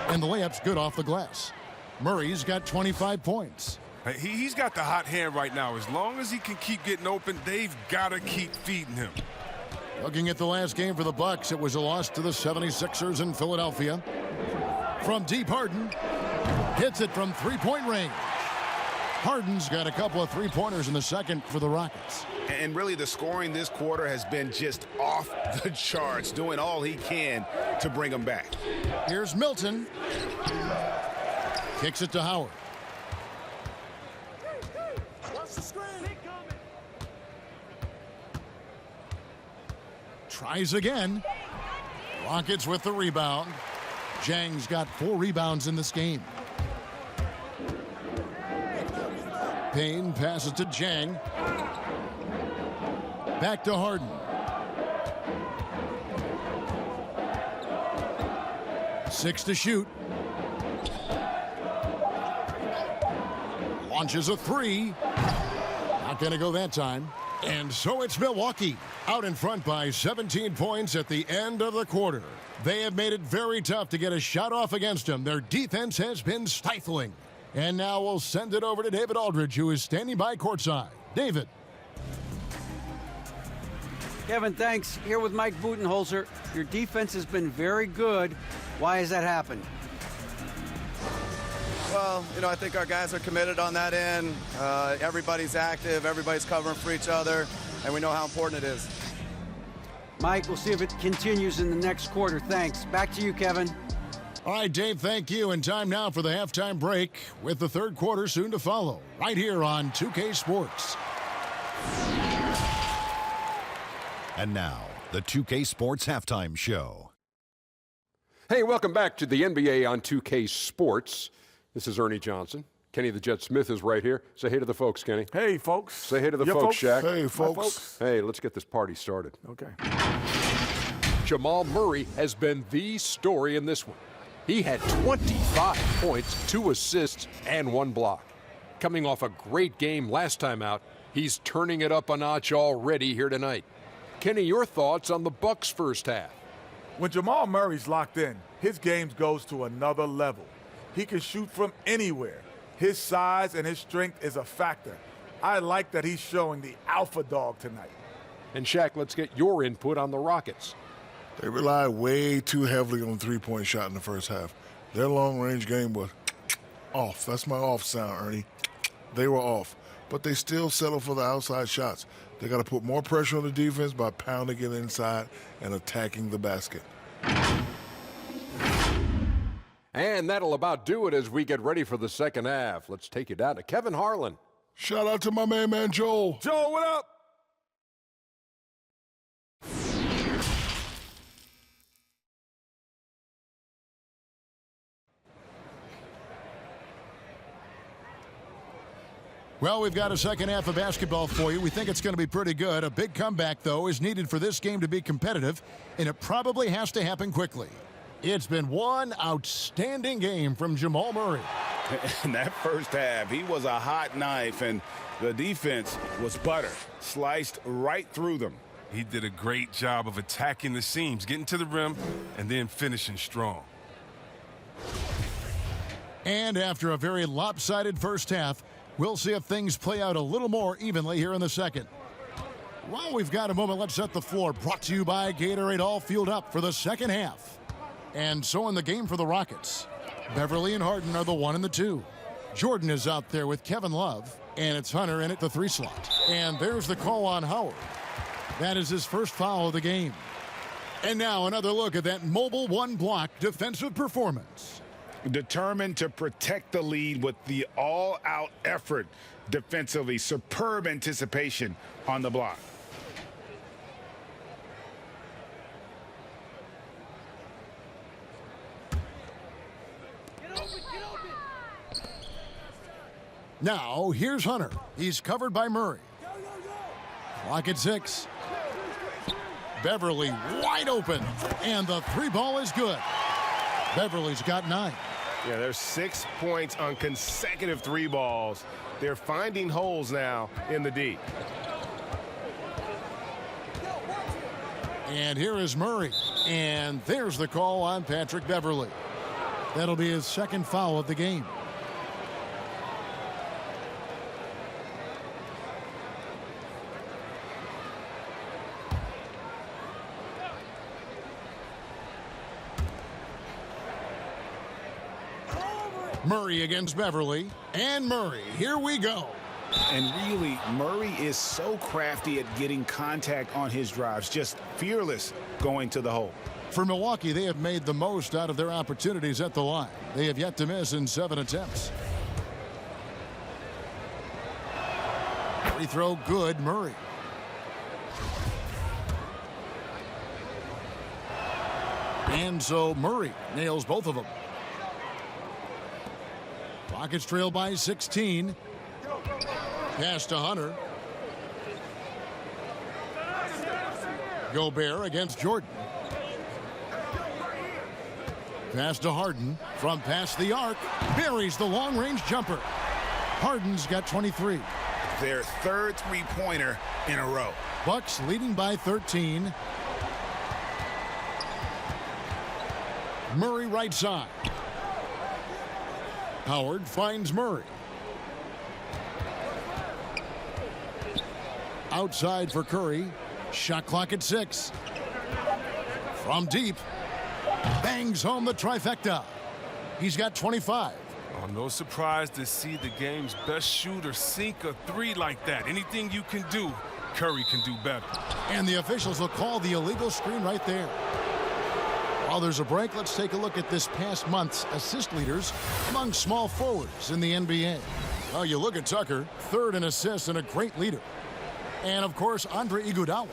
And the layup's good off the glass. Murray's got 25 points. He's got the hot hand right now. As long as he can keep getting open, they've got to keep feeding him. Looking at the last game for the Bucks, it was a loss to the 76ers in Philadelphia. From deep, Harden hits it from three-point range. Harden's got a couple of three-pointers in the second for the Rockets. And really the scoring this quarter has been just off the charts, doing all he can to bring them back. Here's Milton. Kicks it to Howard. Tries again. Rockets with the rebound. Zhang's got 4 rebounds in this game. Payne passes to Zhang. Back to Harden. Six to shoot. Launches a three. Not going to go that time. And so it's Milwaukee out in front by 17 points at the end of the quarter. They have made it very tough to get a shot off against them. Their defense has been stifling. And now we'll send it over to David Aldridge, who is standing by courtside. David. Kevin, thanks. Here with Mike Budenholzer. Your defense has been very good. Why has that happened? Well, I think our guys are committed on that end. Everybody's active. Everybody's covering for each other. And we know how important it is. Mike, we'll see if it continues in the next quarter. Thanks. Back to you, Kevin. All right, Dave, thank you. And time now for the halftime break with the third quarter soon to follow right here on 2K Sports. And now, the 2K Sports Halftime Show. Hey, welcome back to the NBA on 2K Sports. This is Ernie Johnson. Kenny the Jet Smith is right here. Say hey to the folks, Kenny. Hey, folks. Say hey to the folks, Shaq. Hey, folks. Hey, let's get this party started. Okay. Jamal Murray has been the story in this one. He had 25 points, 2 assists, and 1 block. Coming off a great game last time out, he's turning it up a notch already here tonight. Kenny, your thoughts on the Bucks' first half? When Jamal Murray's locked in, his game goes to another level. He can shoot from anywhere. His size and his strength is a factor. I like that he's showing the alpha dog tonight. And Shaq, let's get your input on the Rockets. They relied way too heavily on the three-point shot in the first half. Their long-range game was off. That's my off sound, Ernie. They were off. But they still settle for the outside shots. They got to put more pressure on the defense by pounding it inside and attacking the basket. And that'll about do it as we get ready for the second half. Let's take you down to Kevin Harlan. Shout out to my man Joel. Joel, what up? Well, we've got a second half of basketball for you. We think it's going to be pretty good. A big comeback, though, is needed for this game to be competitive, and it probably has to happen quickly. It's been one outstanding game from Jamal Murray. In that first half, he was a hot knife, and the defense was butter, sliced right through them. He did a great job of attacking the seams, getting to the rim, and then finishing strong. And after a very lopsided first half, we'll see if things play out a little more evenly here in the second. While we've got a moment, let's set the floor. Brought to you by Gatorade, all fueled up for the second half. And so in the game for the Rockets, Beverly and Harden are the 1 and the 2. Jordan is out there with Kevin Love, and it's Hunter in at the 3 slot. And there's the call on Howard. That is his first foul of the game. And now another look at that mobile 1-block defensive performance. Determined to protect the lead with the all-out effort defensively. Superb anticipation on the block. Now, here's Hunter. He's covered by Murray. Clock at 6. Beverly wide open, and the 3-ball is good. Beverly's got 9. Yeah, there's 6 points on consecutive 3 balls. They're finding holes now in the D. And here is Murray. And there's the call on Patrick Beverly. That'll be his second foul of the game. Murray against Beverly. And Murray, here we go. And really, Murray is so crafty at getting contact on his drives, just fearless going to the hole. For Milwaukee, they have made the most out of their opportunities at the line. They have yet to miss in 7 attempts. Free throw good, Murray. And so Murray nails both of them. Rockets trail by 16. Pass to Hunter. Gobert against Jordan. Pass to Harden from past the arc. Buries the long-range jumper. Harden's got 23. Their third three-pointer in a row. Bucks leading by 13. Murray right side. Howard finds Murray. Outside for Curry. Shot clock at 6. From deep. Bangs home the trifecta. He's got 25. Oh, no surprise to see the game's best shooter sink a 3 like that. Anything you can do, Curry can do better. And the officials will call the illegal screen right there. While there's a break, let's take a look at this past month's assist leaders among small forwards in the NBA. Well, you look at Tucker, 3rd in assists and a great leader. And, of course, Andre Iguodala.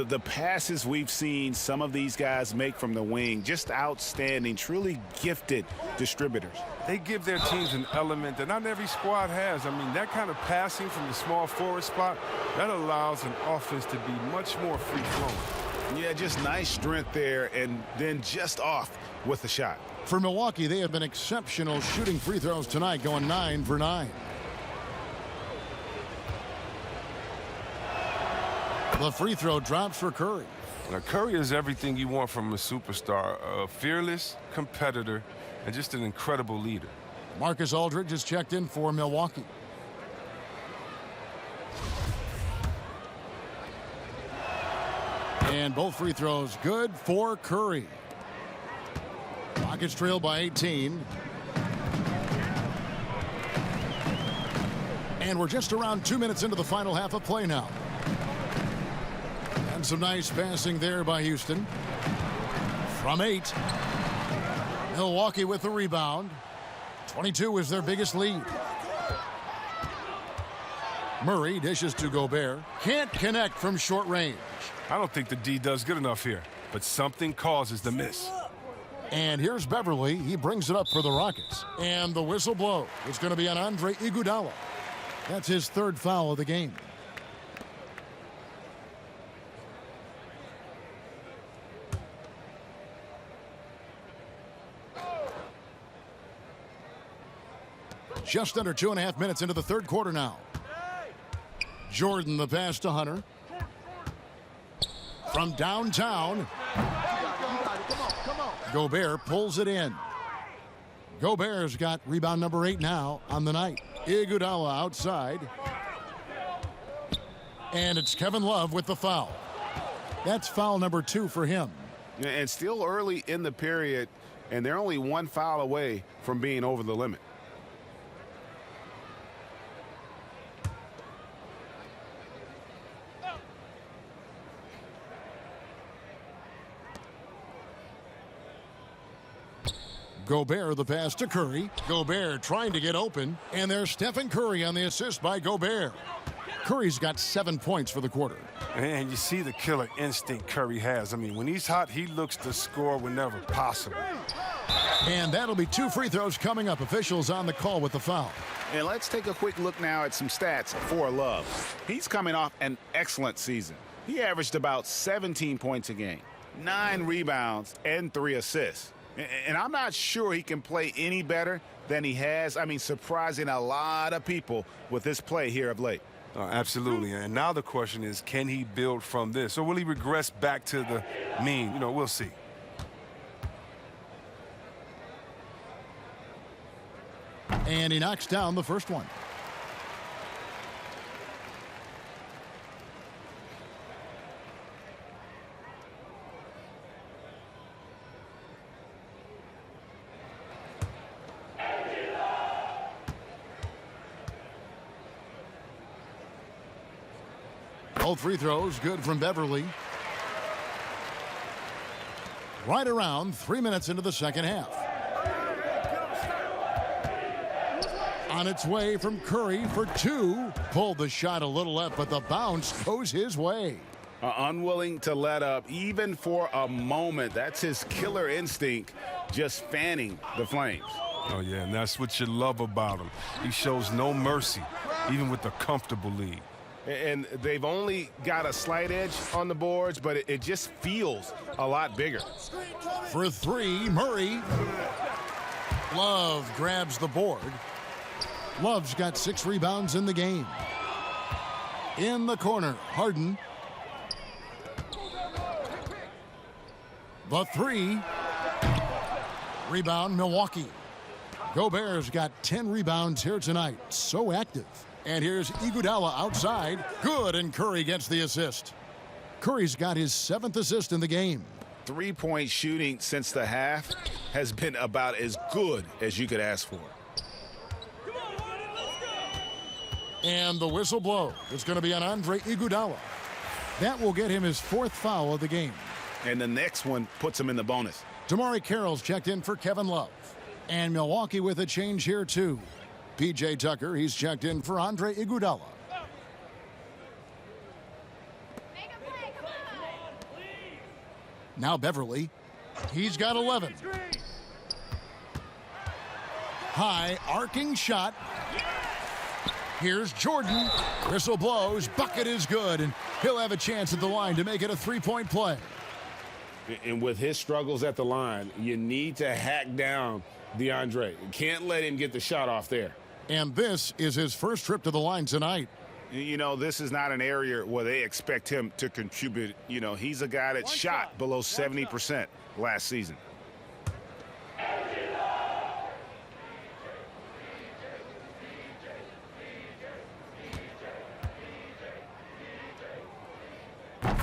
The passes we've seen some of these guys make from the wing, just outstanding, truly gifted distributors. They give their teams an element that not every squad has. I mean, that kind of passing from the small forward spot, that allows an offense to be much more free-flowing. Yeah, just nice strength there, and then just off with the shot. For Milwaukee, they have been exceptional shooting free throws tonight, going 9 for 9. The free throw drops for Curry. Now, Curry is everything you want from a superstar. A fearless competitor and just an incredible leader. Marcus Aldridge has checked in for Milwaukee. And both free throws good for Curry. Rockets trail by 18. And we're just around 2 minutes into the final half of play now. And some nice passing there by Houston. From 8. Milwaukee with the rebound. 22 is their biggest lead. Murray dishes to Gobert. Can't connect from short range. I don't think the D does good enough here, but something causes the miss. And here's Beverly. He brings it up for the Rockets. And the whistle blows. It's going to be on Andre Iguodala. That's his 3rd foul of the game. Just under 2.5 minutes into the 3rd quarter now. Jordan the pass to Hunter. From downtown. Gobert pulls it in. Gobert's got rebound number 8 now on the night. Iguodala outside. And it's Kevin Love with the foul. That's foul number 2 for him. And still early in the period, and they're only 1 foul away from being over the limit. Gobert the pass to Curry. Gobert trying to get open. And there's Stephen Curry on the assist by Gobert. Curry's got 7 points for the quarter. And you see the killer instinct Curry has. I mean, when he's hot, he looks to score whenever possible. And that'll be 2 free throws coming up. Officials on the call with the foul. And let's take a quick look now at some stats for Love. He's coming off an excellent season. He averaged about 17 points a game, 9 rebounds, and 3 assists. And I'm not sure he can play any better than he has. I mean, surprising a lot of people with this play here of late. Absolutely. And now the question is, can he build from this? Or will he regress back to the mean? We'll see. And he knocks down the first one. Both free throws good from Beverly. Right around 3 minutes into the second half. On its way from Curry for 2. Pulled the shot a little left, but the bounce goes his way. Unwilling to let up even for a moment. That's his killer instinct, just fanning the flames. Oh, yeah, and that's what you love about him. He shows no mercy, even with a comfortable lead. And they've only got a slight edge on the boards, but it just feels a lot bigger. For 3, Murray. Love grabs the board. Love's got 6 rebounds in the game. In the corner, Harden. The 3. Rebound, Milwaukee. Gobert's got 10 rebounds here tonight. So active. And here's Iguodala outside. Good, and Curry gets the assist. Curry's got his 7th assist in the game. 3-point shooting since the half has been about as good as you could ask for. And the whistle blow is going to be on Andre Iguodala. That will get him his 4th foul of the game. And the next one puts him in the bonus. Damari Carroll's checked in for Kevin Love. And Milwaukee with a change here, too. P.J. Tucker, he's checked in for Andre Iguodala. Now Beverly. He's got 11. High arcing shot. Here's Jordan. Whistle blows. Bucket is good. And he'll have a chance at the line to make it a 3-point play. And with his struggles at the line, you need to hack down DeAndre. You can't let him get the shot off there. And this is his first trip to the line tonight. This is not an area where they expect him to contribute. He's a guy that shot below 70% last season.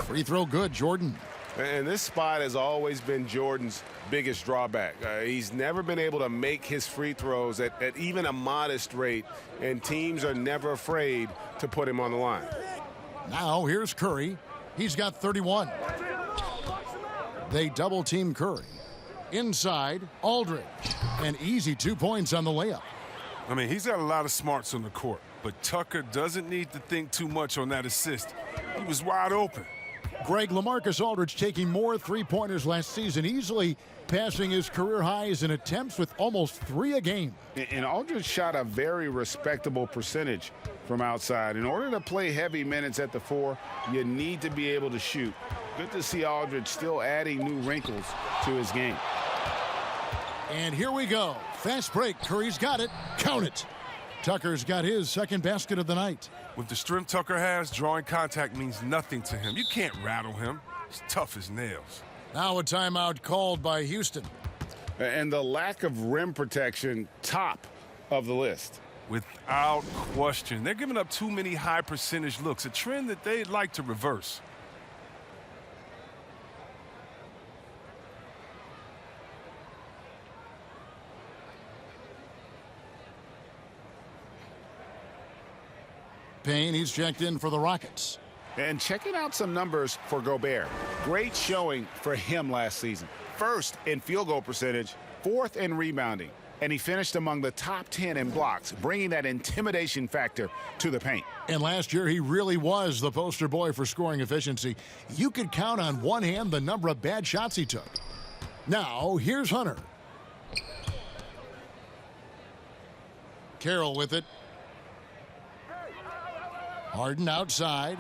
Free throw good, Jordan. And this spot has always been Jordan's biggest drawback. He's never been able to make his free throws at even a modest rate, and teams are never afraid to put him on the line. Now here's Curry. He's got 31. They double team Curry. Inside, Aldridge. An easy 2 points on the layup. I mean, he's got a lot of smarts on the court, but Tucker doesn't need to think too much on that assist. He was wide open. Greg, LaMarcus Aldridge taking more three-pointers last season, easily passing his career highs in attempts with almost 3 a game. And Aldridge shot a very respectable percentage from outside. In order to play heavy minutes at the 4, you need to be able to shoot. Good to see Aldridge still adding new wrinkles to his game. And here we go. Fast break. Curry's got it. Count it. Tucker's got his second basket of the night. With the strength Tucker has, drawing contact means nothing to him. You can't rattle him. He's tough as nails. Now a timeout called by Houston. And the lack of rim protection, top of the list. Without question. They're giving up too many high percentage looks, a trend that they'd like to reverse. Payne, he's checked in for the Rockets. And checking out some numbers for Gobert. Great showing for him last season. First in field goal percentage, 4th in rebounding. And he finished among the top 10 in blocks, bringing that intimidation factor to the paint. And last year, he really was the poster boy for scoring efficiency. You could count on one hand the number of bad shots he took. Now, here's Hunter. Carroll with it. Harden outside.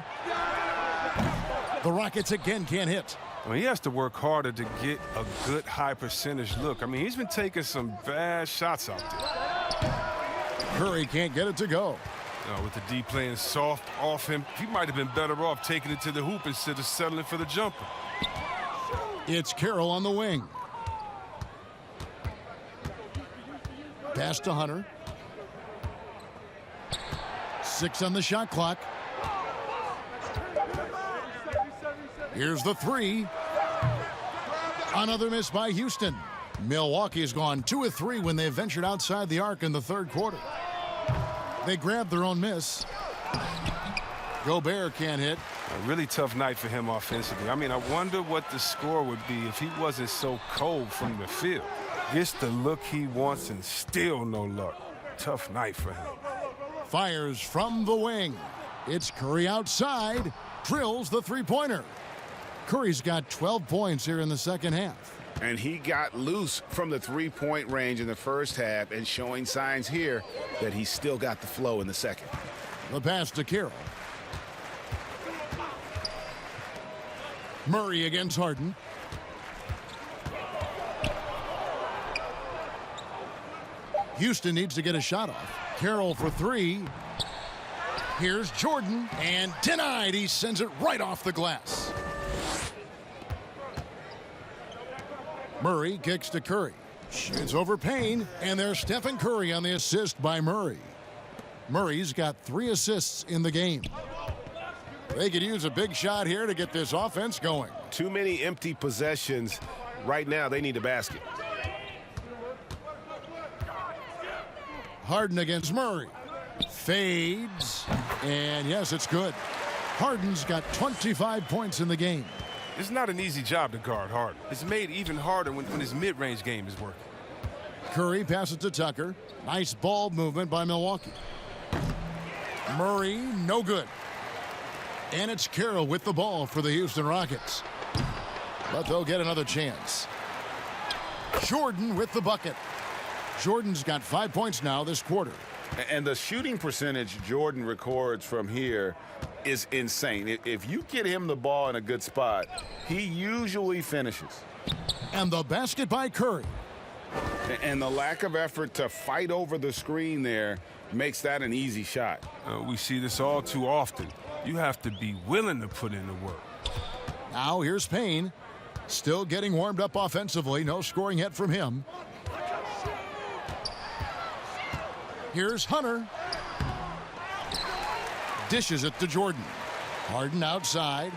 The Rockets again can't hit. I mean, he has to work harder to get a good high percentage look. I mean, he's been taking some bad shots out there. Curry can't get it to go. With the D playing soft off him, he might have been better off taking it to the hoop instead of settling for the jumper. It's Carroll on the wing. Pass to Hunter. 6 on the shot clock. Here's the 3. Another miss by Houston. Milwaukee has gone 2 of 3 when they ventured outside the arc in the third quarter. They grabbed their own miss. Gobert can't hit. A really tough night for him offensively. I mean, I wonder what the score would be if he wasn't so cold from the field. Gets the look he wants and still no luck. Tough night for him. Fires from the wing. It's Curry outside. Drills the three-pointer. Curry's got 12 points here in the second half. And he got loose from the three-point range in the first half and showing signs here that he's still got the flow in the second. The pass to Carroll. Murray against Harden. Houston needs to get a shot off. Carroll for 3. Here's Jordan, and denied. He sends it right off the glass. Murray kicks to Curry. Shoots over Payne, and there's Stephen Curry on the assist by Murray. Murray's got 3 assists in the game. They could use a big shot here to get this offense going. Too many empty possessions. Right now, they need a basket. Harden against Murray. Fades. And yes, it's good. Harden's got 25 points in the game. It's not an easy job to guard Harden. It's made even harder when his mid-range game is working. Curry passes to Tucker. Nice ball movement by Milwaukee. Murray, no good. And it's Carroll with the ball for the Houston Rockets. But they'll get another chance. Jordan with the bucket. Jordan's got 5 points now this quarter. And the shooting percentage Jordan records from here is insane. If you get him the ball in a good spot, he usually finishes. And the basket by Curry. And the lack of effort to fight over the screen there makes that an easy shot. We see this all too often. You have to be willing to put in the work. Now here's Payne. Still getting warmed up offensively. No scoring yet from him. Here's Hunter. Dishes it to Jordan. Harden outside.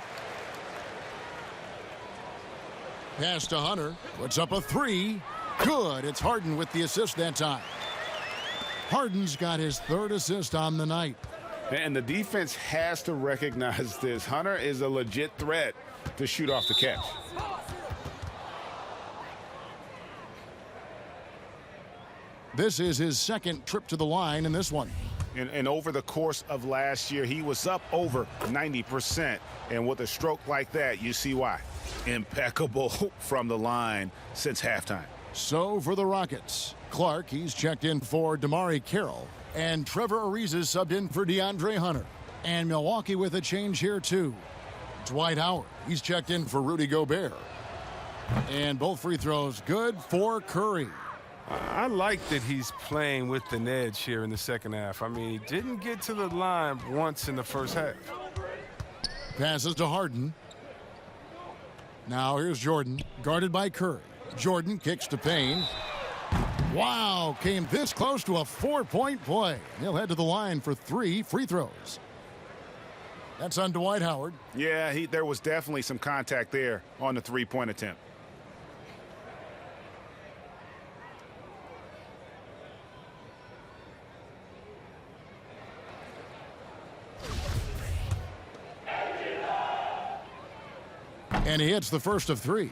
Pass to Hunter. Puts up a 3. Good. It's Harden with the assist that time. Harden's got his 3rd assist on the night. And the defense has to recognize this. Hunter is a legit threat to shoot off the catch. This is his 2nd trip to the line in this one. And over the course of last year, he was up over 90%. And with a stroke like that, you see why. Impeccable from the line since halftime. So for the Rockets, Clark, he's checked in for DeMarre Carroll. And Trevor Ariza is subbed in for DeAndre Hunter. And Milwaukee with a change here, too. Dwight Howard, he's checked in for Rudy Gobert. And both free throws good for Curry. I like that he's playing with an edge here in the second half. I mean, he didn't get to the line once in the first half. Passes to Harden. Now here's Jordan, guarded by Curry. Jordan kicks to Payne. Wow, came this close to a 4-point play. He'll head to the line for 3 free throws. That's on Dwight Howard. Yeah, there was definitely some contact there on the 3-point attempt. And he hits the first of 3.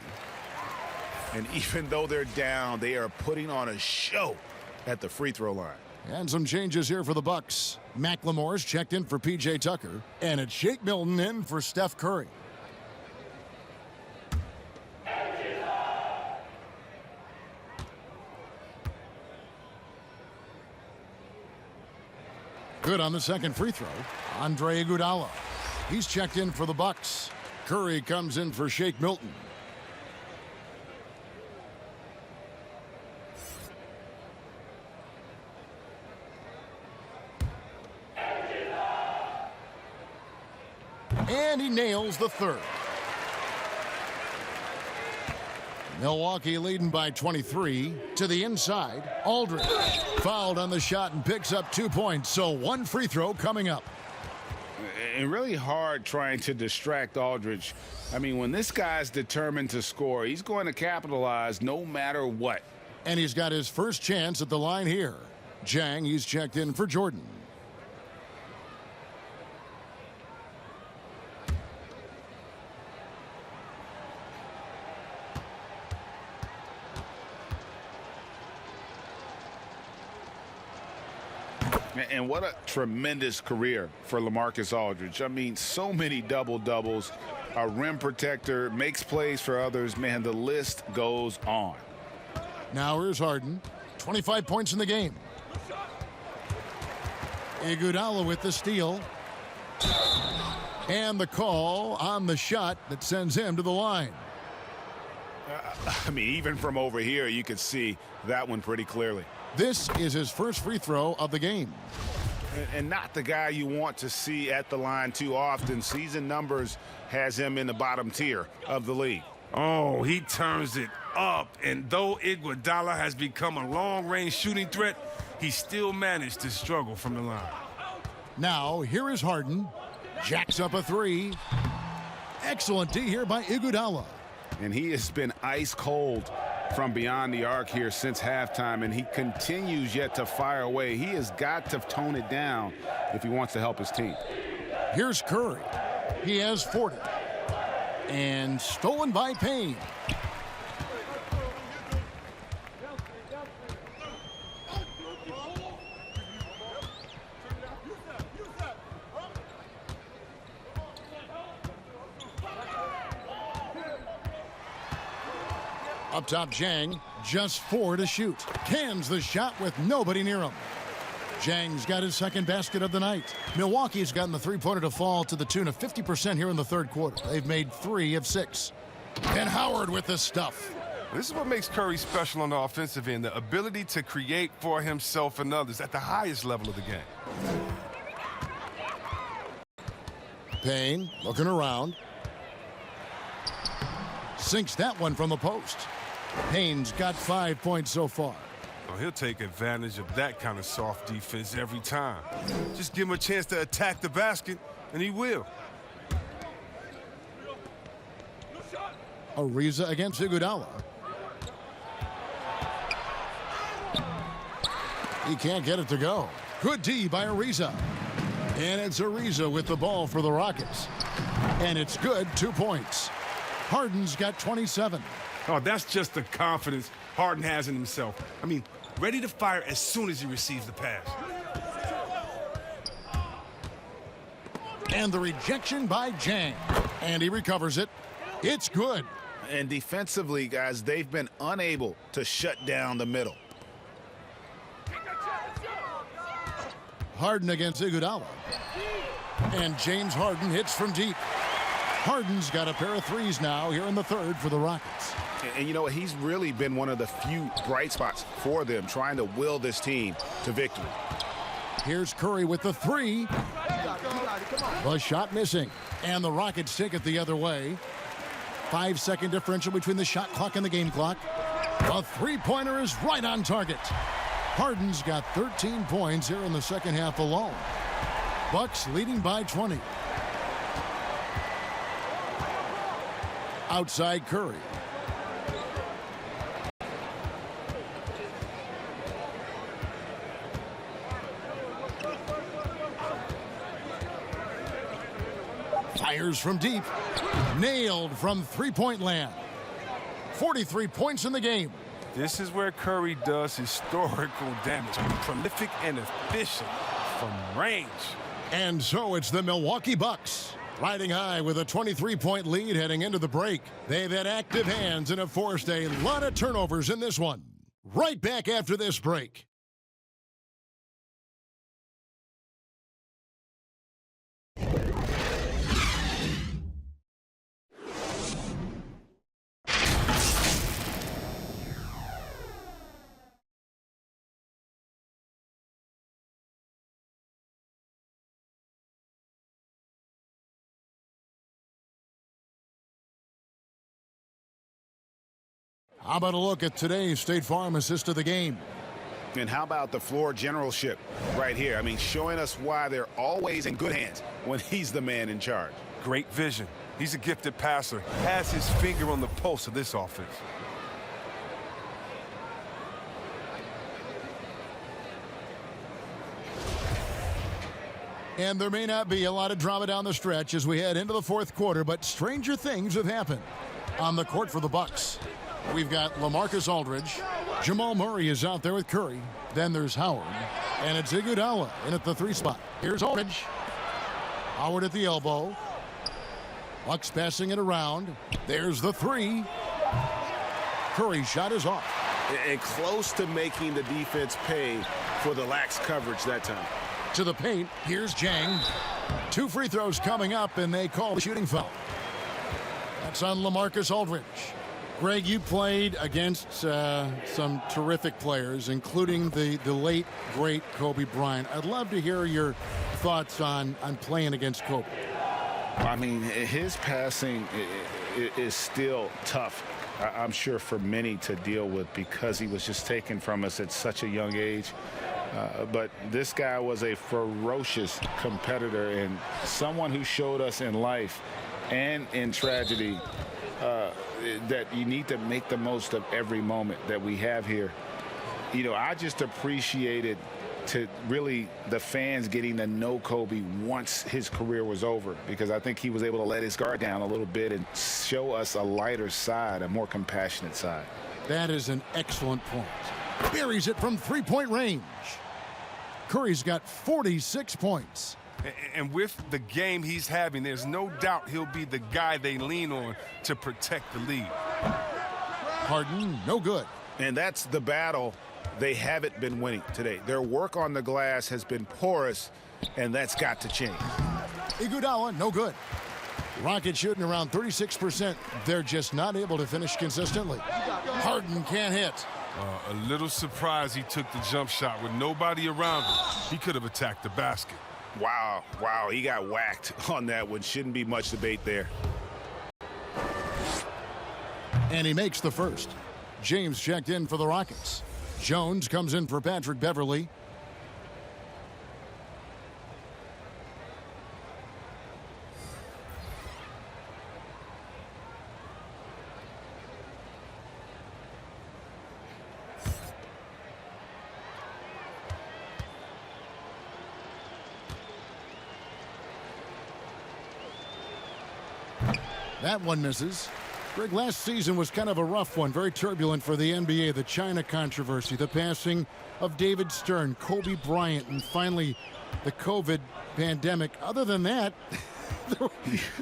And even though they're down, they are putting on a show at the free throw line. And some changes here for the Bucks. McLemore's checked in for P.J. Tucker. And it's Shake Milton in for Steph Curry. Good on the second free throw. Andre Iguodala. He's checked in for the Bucks. Curry comes in for Shake Milton. And he nails the third. Milwaukee leading by 23. To the inside, Aldridge fouled on the shot and picks up 2 points. So one free throw coming up. And really hard trying to distract Aldridge. I mean, when this guy's determined to score, he's going to capitalize no matter what. And he's got his first chance at the line here. Jang, he's checked in for Jordan. And what a tremendous career for LaMarcus Aldridge. I mean, so many double-doubles, a rim protector, makes plays for others. Man, the list goes on. Now here's Harden. 25 points in the game. Iguodala with the steal. And the call on the shot that sends him to the line. I mean, even from over here, you could see that one pretty clearly. This is his first free throw of the game. And not the guy you want to see at the line too often. Season numbers has him in the bottom tier of the league. Oh, he turns it up. And though Iguodala has become a long-range shooting threat, he still managed to struggle from the line. Now, here is Harden. Jacks up a three. Excellent D here by Iguodala. And he has been ice cold from beyond the arc here since halftime, and he continues yet to fire away. He has got to tone it down if he wants to help his team. Here's Curry. He has 40. And stolen by Payne. Up top, Jang, just 4 to shoot. Cans the shot with nobody near him. Jang's got his second basket of the night. Milwaukee's gotten the three-pointer to fall to the tune of 50% here in the third quarter. They've made 3 of 6. And Howard with the stuff. This is what makes Curry special on the offensive end, the ability to create for himself and others at the highest level of the game. Payne looking around. Sinks that one from the post. Payne's got 5 points so far. Well, he'll take advantage of that kind of soft defense every time. Just give him a chance to attack the basket, and he will. Ariza against Iguodala. He can't get it to go. Good D by Ariza. And it's Ariza with the ball for the Rockets. And it's good, 2 points. Harden's got 27. Oh, that's just the confidence Harden has in himself. I mean, ready to fire as soon as he receives the pass. And the rejection by Jang. And he recovers it. It's good. And defensively, guys, they've been unable to shut down the middle. Harden against Iguodala. And James Harden hits from deep. Harden's got a pair of threes now here in the third for the Rockets. And you know, he's really been one of the few bright spots for them, trying to will this team to victory. Here's Curry with the three. The shot missing. And the Rockets take it the other way. 5-second differential between the shot clock and the game clock. The three-pointer is right on target. Harden's got 13 points here in the second half alone. Bucks leading by 20. Outside Curry. Fires from deep. Nailed from three-point land. 43 points in the game. This is where Curry does historical damage. Prolific and efficient from range. And so it's the Milwaukee Bucks. Riding high with a 23-point lead heading into the break. They've had active hands and have forced a lot of turnovers in this one. Right back after this break. How about a look at today's State Farm assist of the game? And how about the floor generalship right here? I mean, showing us why they're always in good hands when he's the man in charge. Great vision. He's a gifted passer. Has his finger on the pulse of this offense. And there may not be a lot of drama down the stretch as we head into the fourth quarter, but stranger things have happened. On the court for the Bucks, we've got LaMarcus Aldridge. Jamal Murray is out there with Curry. Then there's Howard. And it's Iguodala in at the 3 spot. Here's Aldridge. Howard at the elbow. Bucks passing it around. There's the 3. Curry's shot is off. And close to making the defense pay for the lax coverage that time. To the paint. Here's Jang. 2 free throws coming up, and they call the shooting foul. That's on LaMarcus Aldridge. Greg, you played against some terrific players, including the late, great Kobe Bryant. I'd love to hear your thoughts on playing against Kobe. I mean, his passing is still tough, I'm sure, for many to deal with because he was just taken from us at such a young age. But this guy was a ferocious competitor and someone who showed us in life and in tragedy that you need to make the most of every moment that we have here. You know, I just appreciated to really the fans getting to know Kobe once his career was over, because I think he was able to let his guard down a little bit and show us a lighter side, a more compassionate side. That is an excellent point. Buries it from 3-point range. Curry's got 46 points. And with the game he's having, there's no doubt he'll be the guy they lean on to protect the lead. Harden, no good. And that's the battle they haven't been winning today. Their work on the glass has been porous, and that's got to change. Iguodala, no good. Rockets shooting around 36%. They're just not able to finish consistently. Harden can't hit. A little surprised he took the jump shot with nobody around him. He could have attacked the basket. Wow, he got whacked on that one. Shouldn't be much debate there. And he makes the first. James checked in for the Rockets. Jones comes in for Patrick Beverly. That one misses. Greg, last season was kind of a rough one, very turbulent for the NBA. The China controversy, the passing of David Stern, Kobe Bryant, and finally the COVID pandemic. Other than that,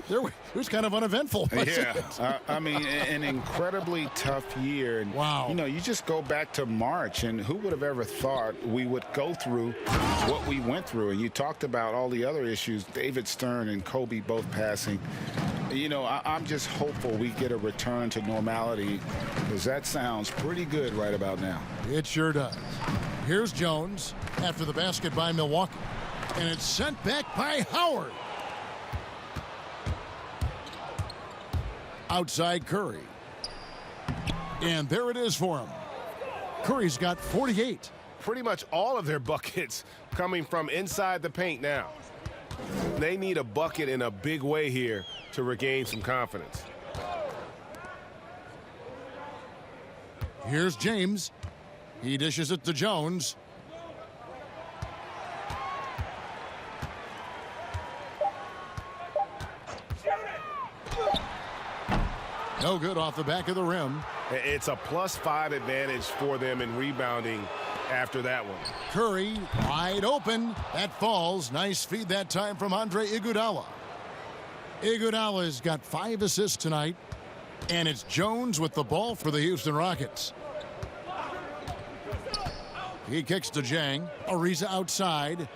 it was kind of uneventful. Yeah, I mean, an incredibly tough year. And, wow. You know, you just go back to March, and who would have ever thought we would go through what we went through? And you talked about all the other issues, David Stern and Kobe both passing. You know, I'm just hopeful we get a return to normality, because that sounds pretty good right about now. It sure does. Here's Jones after the basket by Milwaukee. And it's sent back by Howard. Outside Curry. And there it is for him. Curry's got 48. Pretty much all of their buckets coming from inside the paint now. They need a bucket in a big way here to regain some confidence. Here's James. He dishes it to Jones. No good off the back of the rim. It's a +5 advantage for them in rebounding after that one. Curry wide open. That falls. Nice feed that time from Andre Iguodala. Iguodala's got 5 assists tonight. And it's Jones with the ball for the Houston Rockets. He kicks to Jang. Ariza outside.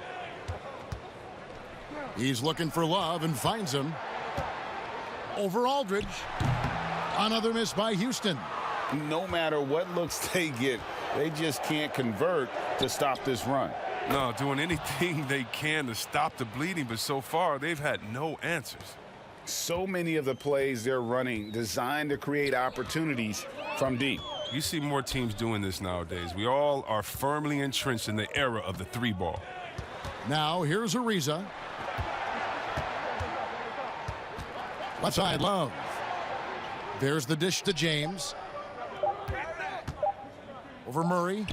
He's looking for Love and finds him. Over Aldridge. Another miss by Houston. No matter what looks they get, they just can't convert to stop this run. No, doing anything they can to stop the bleeding, but so far they've had no answers. So many of the plays they're running designed to create opportunities from deep. You see more teams doing this nowadays. We all are firmly entrenched in the era of the 3-ball. Now here's Ariza. Left side, Love. There's the dish to James. Over Murray.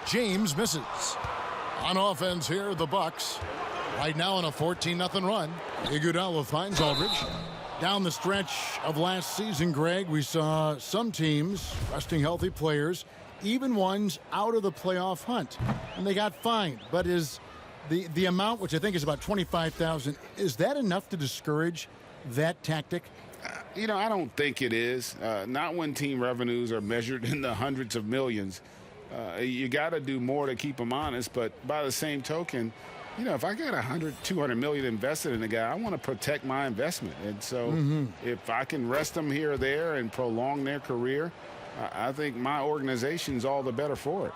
James misses. On offense here, the Bucks. Right now on a 14-0 run. Iguodala finds Aldridge. Down the stretch of last season, Greg, we saw some teams resting healthy players, even ones out of the playoff hunt, and they got fined. But is the amount, which I think is about $25,000, is that enough to discourage that tactic? You know, I don't think it is. Not when team revenues are measured in the hundreds of millions. You got to do more to keep them honest. But by the same token, you know, if I got $200 million invested in a guy, I want to protect my investment. And so if I can rest them here or there and prolong their career, I think my organization's all the better for it.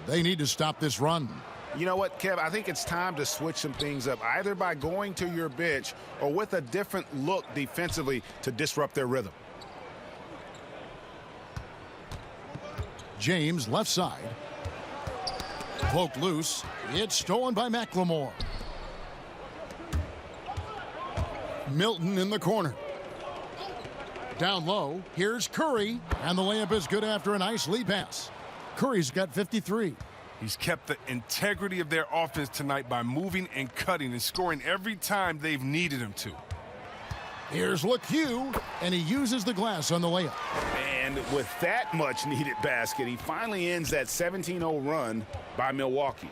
They need to stop this run. You know what, Kev? I think it's time to switch some things up, either by going to your bench or with a different look defensively to disrupt their rhythm. James, left side. Poked loose. It's stolen by McLemore. Milton in the corner. Down low. Here's Curry. And the layup is good after a nice lead pass. Curry's got 53. He's kept the integrity of their offense tonight by moving and cutting and scoring every time they've needed him to. Here's LeCue, and he uses the glass on the layup. And with that much needed basket, he finally ends that 17-0 run by Milwaukee.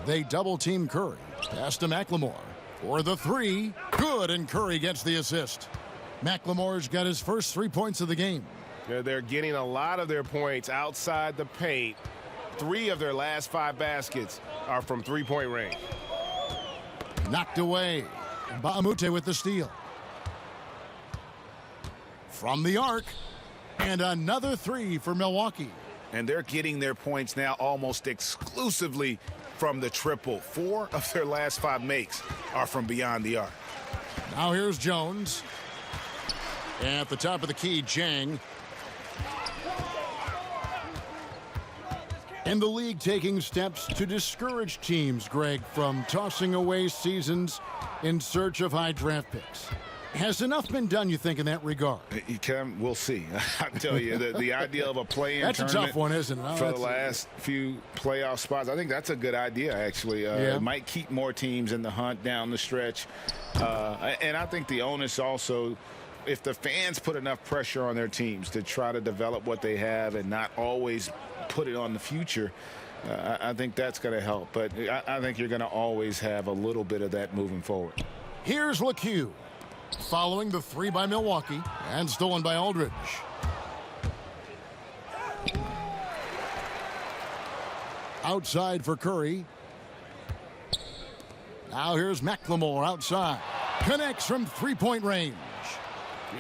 They double-team Curry. Pass to McLemore. For the three. Good, and Curry gets the assist. McLemore's got his first 3 points of the game. They're getting a lot of their points outside the paint. 3 of their last 5 baskets are from three-point range. Knocked away. Baamute with the steal. From the arc. And another 3 for Milwaukee. And they're getting their points now almost exclusively from the triple. 4 of their last 5 makes are from beyond the arc. Now here's Jones. At the top of the key, Jang. And the league taking steps to discourage teams, Greg, from tossing away seasons in search of high draft picks. Has enough been done, you think, in that regard? We'll see. I tell you, the idea of a play-in that's tournament a tough one, isn't it? for the last few playoff spots, I think that's a good idea, actually. It might keep more teams in the hunt down the stretch. And I think the onus also, if the fans put enough pressure on their teams to try to develop what they have and not always put it on the future, I think that's going to help. But I think you're going to always have a little bit of that moving forward. Here's LeCue. Following the 3 by Milwaukee and stolen by Aldridge. Outside for Curry. Now here's McLemore outside. Connects from 3-point range.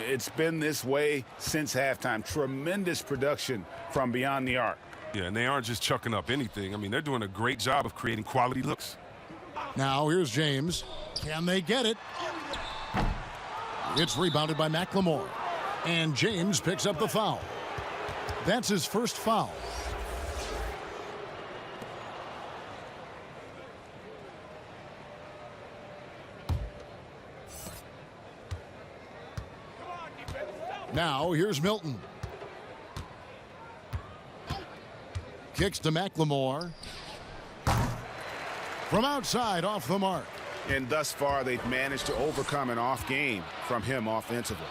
It's been this way since halftime. Tremendous production from beyond the arc. Yeah, and they aren't just chucking up anything. I mean, they're doing a great job of creating quality looks. Now here's James. Can they get it? It's rebounded by McLemore. And James picks up the foul. That's his first foul. Now here's Milton. Kicks to McLemore. From outside, off the mark. And thus far, they've managed to overcome an off game from him offensively.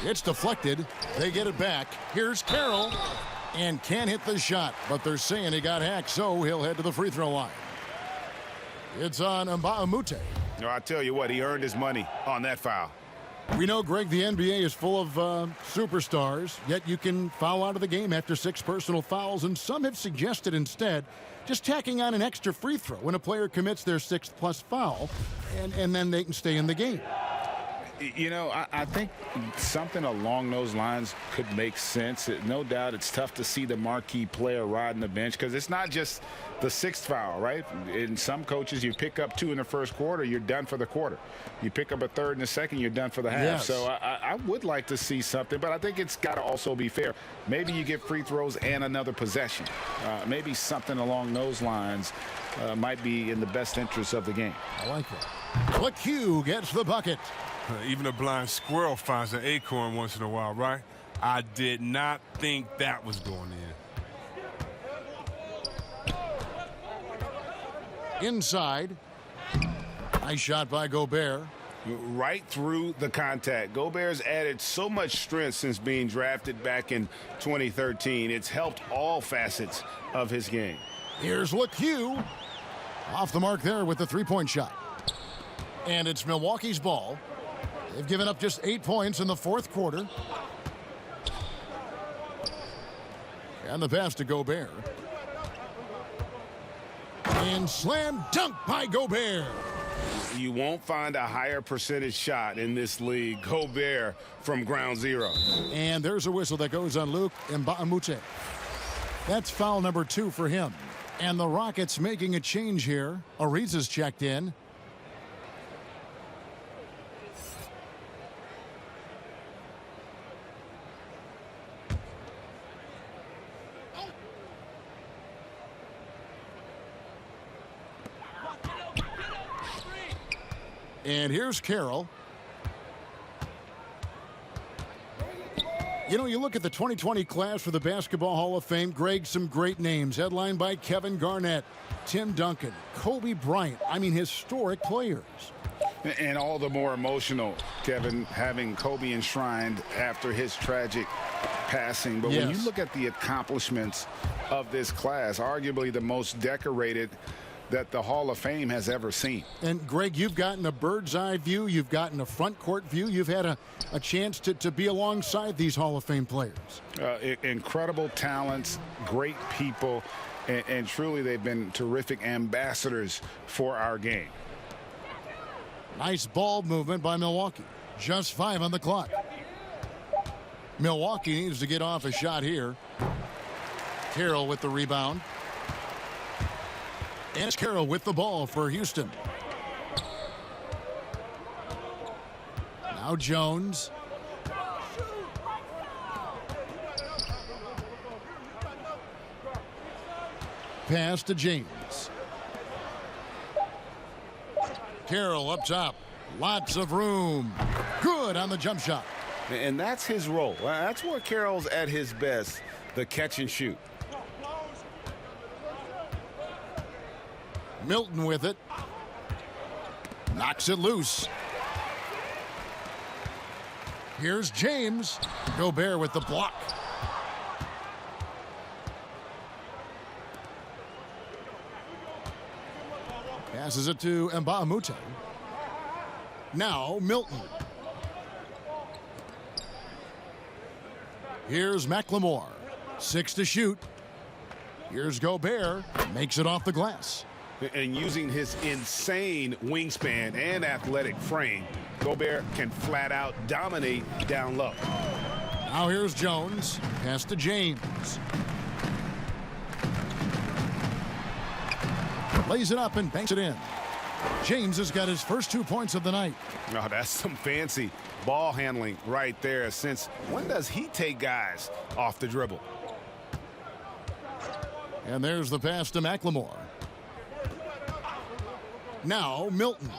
It's deflected. They get it back. Here's Carroll. And can't hit the shot. But they're saying he got hacked, so he'll head to the free throw line. It's on Baamute. No, I tell you what, he earned his money on that foul. We know, Greg, the NBA is full of superstars, yet you can foul out of the game after 6 personal fouls, and some have suggested instead just tacking on an extra free throw when a player commits their 6th plus foul, and then they can stay in the game. You know, I think something along those lines could make sense. No doubt it's tough to see the marquee player riding the bench because it's not just the sixth foul, right? In some coaches, you pick up 2 in the first quarter, you're done for the quarter. You pick up a 3rd in the second, you're done for the half. Yes. So I would like to see something, but I think it's got to also be fair. Maybe you get free throws and another possession. Maybe something along those lines might be in the best interest of the game. I like it. LeCue gets the bucket. Even a blind squirrel finds an acorn once in a while, right? I did not think that was going in. Inside. Nice shot by Gobert. Right through the contact. Gobert's added so much strength since being drafted back in 2013. It's helped all facets of his game. Here's LeCue. Off the mark there with the three-point shot. And it's Milwaukee's ball. They've given up just 8 points in the fourth quarter. And the pass to Gobert. And slam dunk by Gobert. You won't find a higher percentage shot in this league. Gobert from ground zero. And there's a whistle that goes on Luke Mbamute. That's foul number 2 for him. And the Rockets making a change here. Ariza's checked in. And here's Carroll. You know, you look at the 2020 class for the Basketball Hall of Fame, Greg, some great names, headlined by Kevin Garnett, Tim Duncan, Kobe Bryant. I mean, historic players. And all the more emotional, Kevin, having Kobe enshrined after his tragic passing. But when you look at the accomplishments of this class, arguably the most decorated that the Hall of Fame has ever seen. And Greg, you've gotten a bird's eye view. You've gotten a front court view. You've had a chance to be alongside these Hall of Fame players. Incredible talents, great people, and truly they've been terrific ambassadors for our game. Nice ball movement by Milwaukee. Just 5 on the clock. Milwaukee needs to get off a shot here. Carroll with the rebound. And it's Carroll with the ball for Houston. Now Jones. Pass to James. Carroll up top. Lots of room. Good on the jump shot. And that's his role. That's where Carroll's at his best, the catch and shoot. Milton with it. Knocks it loose. Here's James. Gobert with the block. Passes it to Mbamute. Now Milton. Here's McLemore. 6 to shoot. Here's Gobert. Makes it off the glass. And using his insane wingspan and athletic frame, Gobert can flat out dominate down low. Now here's Jones. Pass to James. Lays it up and banks it in. James has got his first 2 points of the night. Oh, that's some fancy ball handling right there. Since when does he take guys off the dribble? And there's the pass to McLemore. Now Milton.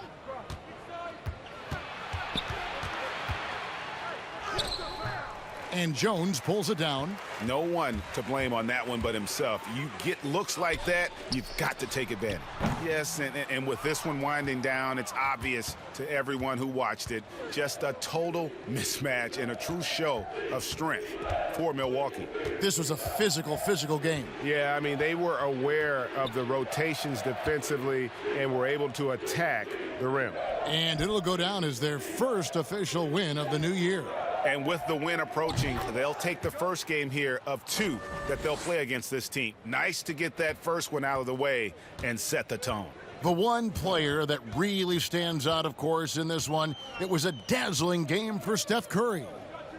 And Jones pulls it down. No one to blame on that one but himself. You get looks like that, you've got to take advantage. Yes, and with this one winding down, it's obvious to everyone who watched it. Just a total mismatch and a true show of strength for Milwaukee. This was a physical game. Yeah, I mean, they were aware of the rotations defensively and were able to attack the rim. And it'll go down as their first official win of the new year. And with the win approaching, they'll take the first game here of 2 that they'll play against this team. Nice to get that first one out of the way and set the tone. The one player that really stands out, of course, in this one, it was a dazzling game for Steph Curry.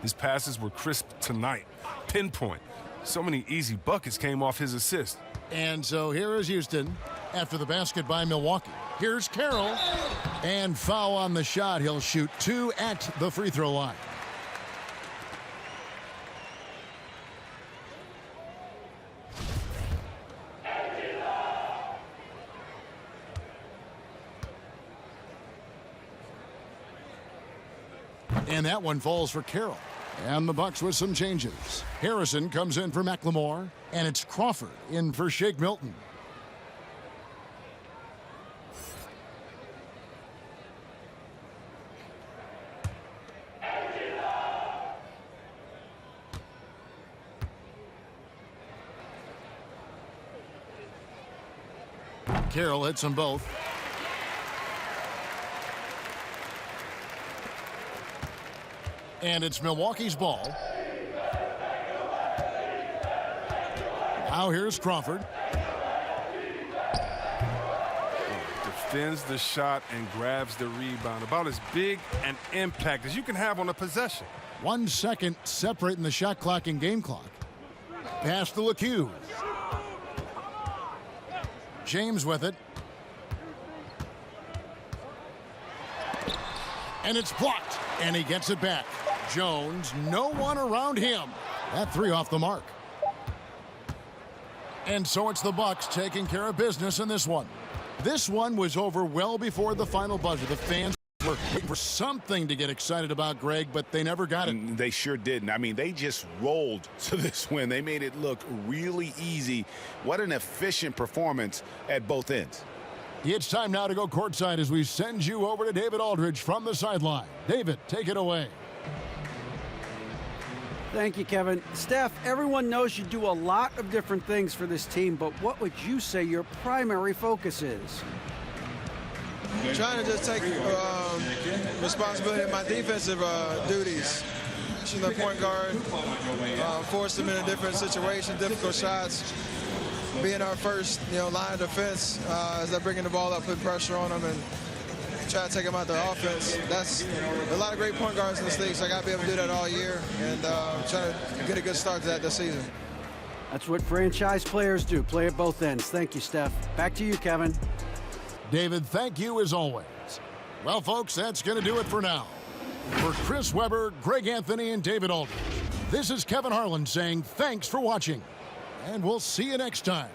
His passes were crisp tonight. Pinpoint. So many easy buckets came off his assist. And so here is Houston after the basket by Milwaukee. Here's Carroll. And foul on the shot. He'll shoot 2 at the free throw line. And that one falls for Carroll. And the Bucks with some changes. Harrison comes in for McLemore, and it's Crawford in for Shake Milton. Carroll hits them both. And it's Milwaukee's ball. Now here's Crawford. Defends the shot and grabs the rebound. About as big an impact as you can have on a possession. 1 second separating the shot clock and game clock. Pass to LeCue. James with it. And it's blocked. And he gets it back. Jones, no one around him. That 3 off the mark. And so it's the Bucks taking care of business in this one. This one was over well before the final buzzer. The fans were waiting for something to get excited about, Greg, but they never got it. They sure didn't. I mean, they just rolled to this win. They made it look really easy. What an efficient performance at both ends. It's time now to go courtside as we send you over to David Aldridge from the sideline. David, take it away. Thank you, Kevin. Steph, everyone knows you do a lot of different things for this team, but what would you say your primary focus is? Trying to just take responsibility of my defensive duties. She's the point guard, force them in a different situation, difficult shots. Being our first, line of defense as they're bringing the ball up, put pressure on them, and try to take them out their offense. That's a lot of great point guards in this league, so I got to be able to do that all year and try to get a good start to that this season. That's what franchise players do, play at both ends. Thank you, Steph. Back to you, Kevin. David, thank you as always. Well, folks, that's going to do it for now. For Chris Webber, Greg Anthony, and David Aldridge, this is Kevin Harlan saying thanks for watching. And we'll see you next time.